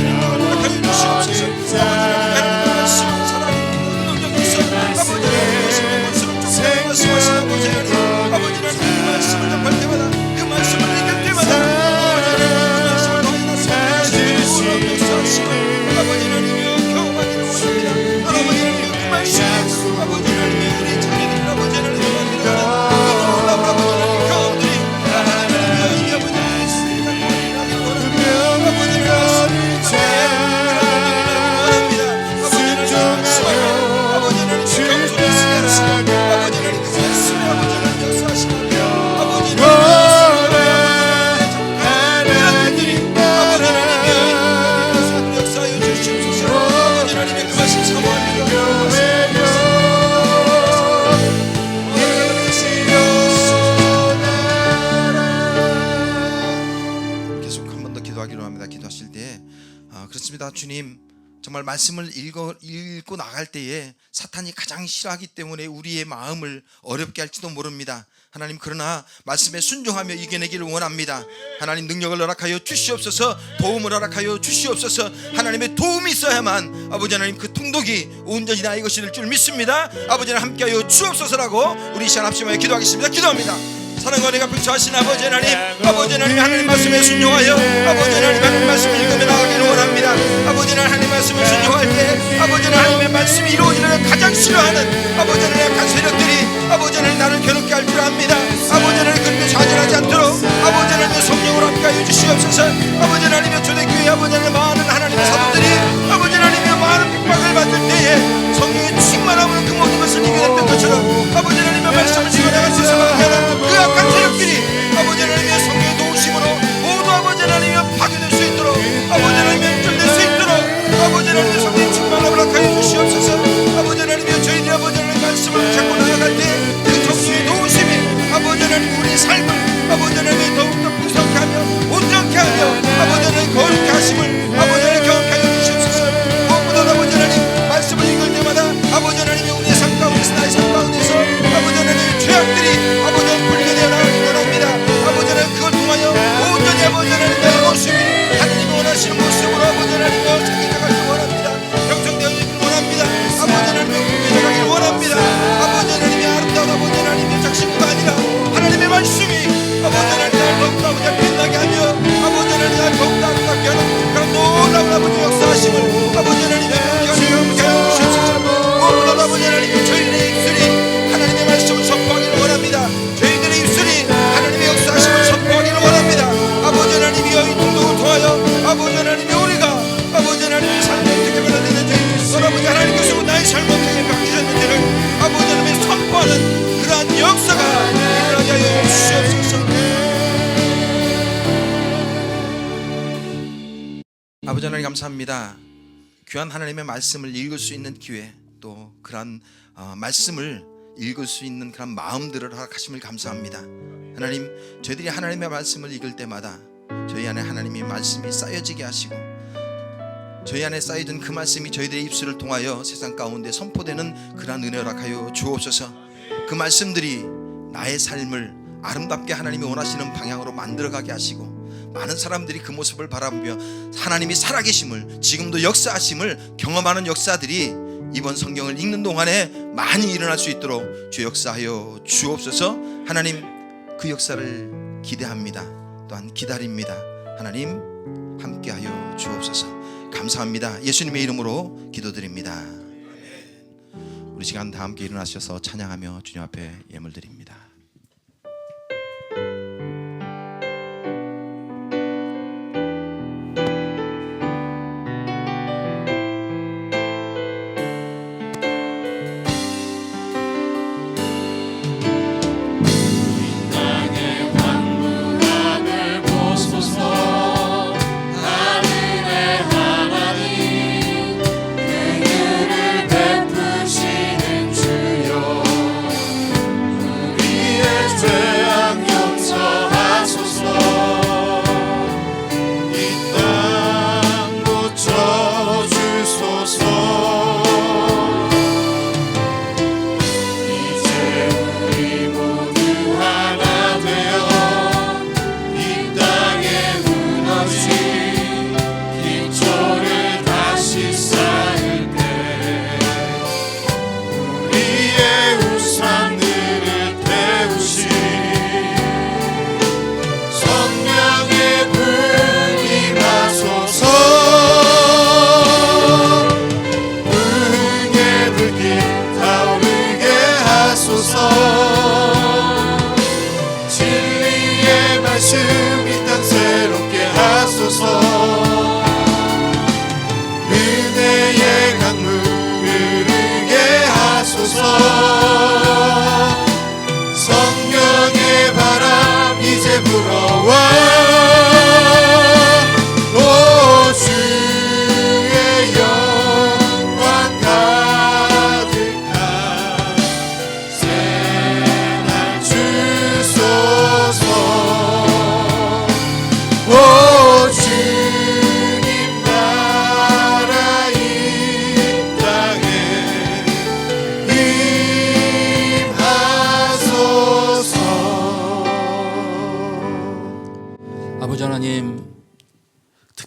S3: 그렇습니다. 기도하실 때 그렇습니다. 주님, 정말 말씀을 읽고 나갈 때에 사탄이 가장 싫어하기 때문에 우리의 마음을 어렵게 할지도 모릅니다. 하나님, 그러나 말씀에 순종하며 이겨내기를 원합니다. 하나님, 능력을 허락하여 주시옵소서, 도움을 허락하여 주시옵소서. 하나님의 도움이 있어야만 아버지 하나님 그 통독이 온전히 나의 것이 될 줄 믿습니다. 아버지 하나님 함께하여 주옵소서라고 우리 시간 합심하여 기도하겠습니다. 기도합니다. 사랑과 은혜가 펼쳐하신 아버지 하나님, 아버지 하나님, 하나님 말씀에 순종하여 아버지 하나님, 하나님 말씀을 읽으며 나가기를 원합니다. 아버지 하나님 말씀을 순종할 때 아버지 하나님의 말씀이 이루어지는 가장 싫어하는 아버지 하나님의 간 세력들이 아버지 하나님 나를 괴롭게 할 줄 압니다. 아버지 하나님, 그렇게 좌절하지 않도록 아버지 하나님의 성령으로 함께하여 주시옵소서. 아버지 하나님의 초대교회 아버지 하나님 많은 하나님의 사도들이 아버지 하나님의 많은 핍박을 받을 때에 성령의 충만함으로 그 모든 것을 이겨냈던 것처럼 아버지 하나님의 말씀을 지어나갈 수 있어 하는 그 악한 세력들이 아버지 하나님의 성령의 도우심으로 모두 아버지 하나님의 파괴될 수 있도록 아버지 하나님의 멸절될 수 있도록 아버지 하나님의 성령의 충만함을 허락하여 주시옵소서. 아버지 하나님의 저희들이 아버지 하나님의 말씀을 잡고 나아갈 때 그 성령의 도우심이 아버지 하나님 우리의 삶을 아버지 하나님 더욱더 풍성케 하며 온전케 하며 아버지 하나님 거룩케 하심을 아버지 하나님 경험케 하여 주시옵소서. 무엇보다 아버지 하나님 말씀을 읽을 때마다 아버지 하나님의 우리의 삶 가운데서 나의 삶 가운데서 아버지 하나님의 죄악들이 아버지 하나님 분리되어 나가기 원합니다. 아버지 하나님, 그걸 통하여 온전히 아버지 하나님의 모습이 하나님이 원하시는 모습으로 아버지 하나님과 생겨가기를 원합니다. 형성되어지기를 원합니다. 아버지 하나님의 꿈이 가기를 원합니다. 아버지 하나님의 아름다운 아버지 하나님의 작심부가 아니라 하나님의 말씀이 아버지 하나님 나를 더욱더 아버지 빛나게 하며 아버지 하나님 나를 더욱더 아름답게 하는 그런 놀라운 아버지 역사하심을 아버지 하나님의 경험케 하여 주시옵소서. 무엇보다 아버지 하나님, 저희들의 입술이 하나님의 말씀을 선포하기를 원합니다. 저희들의 입술이 하나님의 역사하심을 선포하기를 원합니다. 아버지 하나님이여, 이 통독을 통하여 아버지 하나님이 우리가 아버지 하나님의 삶을 어떻게 변화되는지 아버지 하나님께서 나의 삶을 어떻게 바꾸셨는지를 아버지 하나님의 선포하는 그러한 역사가 일어나게 하여 주시옵소서. 아버지 하나님, 감사합니다. 귀한 하나님의 말씀을 읽을 수 있는 기회, 또 그러한 말씀을 읽을 수 있는 그런 마음들을 허락하심을 감사합니다. 하나님, 저희들이 하나님의 말씀을 읽을 때마다 저희 안에 하나님의 말씀이 쌓여지게 하시고 저희 안에 쌓여진 그 말씀이 저희들의 입술을 통하여 세상 가운데 선포되는 그러한 은혜 허락하여 주옵소서. 그 말씀들이 나의 삶을 아름답게 하나님이 원하시는 방향으로 만들어가게 하시고 많은 사람들이 그 모습을 바라보며 하나님이 살아계심을, 지금도 역사하심을 경험하는 역사들이 이번 성경을 읽는 동안에 많이 일어날 수 있도록 주 역사하여 주옵소서. 하나님, 그 역사를 기대합니다. 또한 기다립니다. 하나님, 함께하여 주옵소서. 감사합니다. 예수님의 이름으로 기도드립니다. 우리 시간 다 함께 일어나셔서 찬양하며 주님 앞에 예물 드립니다.
S1: 베푸시는 주여, 우리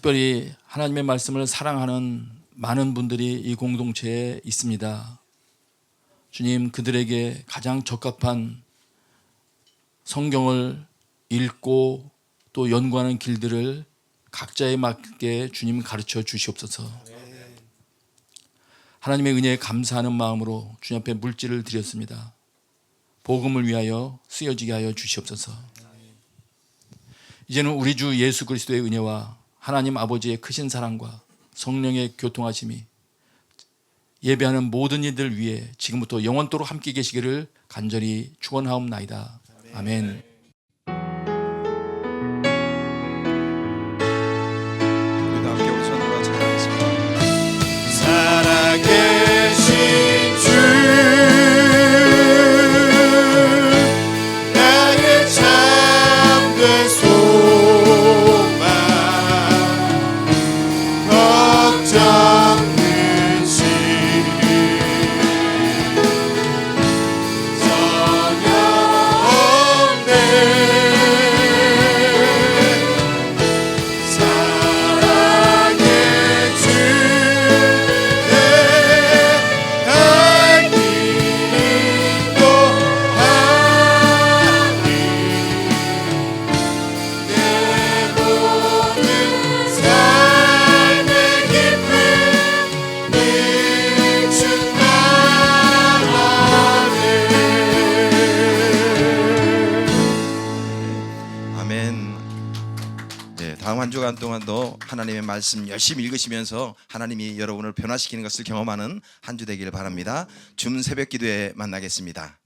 S4: 특별히 하나님의 말씀을 사랑하는 많은 분들이 이 공동체에 있습니다. 주님, 그들에게 가장 적합한 성경을 읽고 또 연구하는 길들을 각자에 맞게 주님 가르쳐 주시옵소서. 하나님의 은혜에 감사하는 마음으로 주님 앞에 물질을 드렸습니다. 복음을 위하여 쓰여지게 하여 주시옵소서. 이제는 우리 주 예수 그리스도의 은혜와 하나님 아버지의 크신 사랑과 성령의 교통하심이 예배하는 모든 이들 위해 지금부터 영원토록 함께 계시기를 간절히 축원하옵나이다. 아멘.
S3: 우리도 함께 우리 손으로 찬양하겠습니다.
S1: 살아계신 주 나의 참된 소망 걱정 근심 전혀 없네. 사랑의 주 내 갈 길 인도하니 내 모든 삶의 기쁨 늘충만하네.
S3: 아멘. 네, 다음 한 주간 동안도 하나님의 말씀 열심히 읽으시면서 하나님이 여러분을 변화시키는 것을 경험하는 한 주 되기를 바랍니다. 줌 새벽 기도에 만나겠습니다.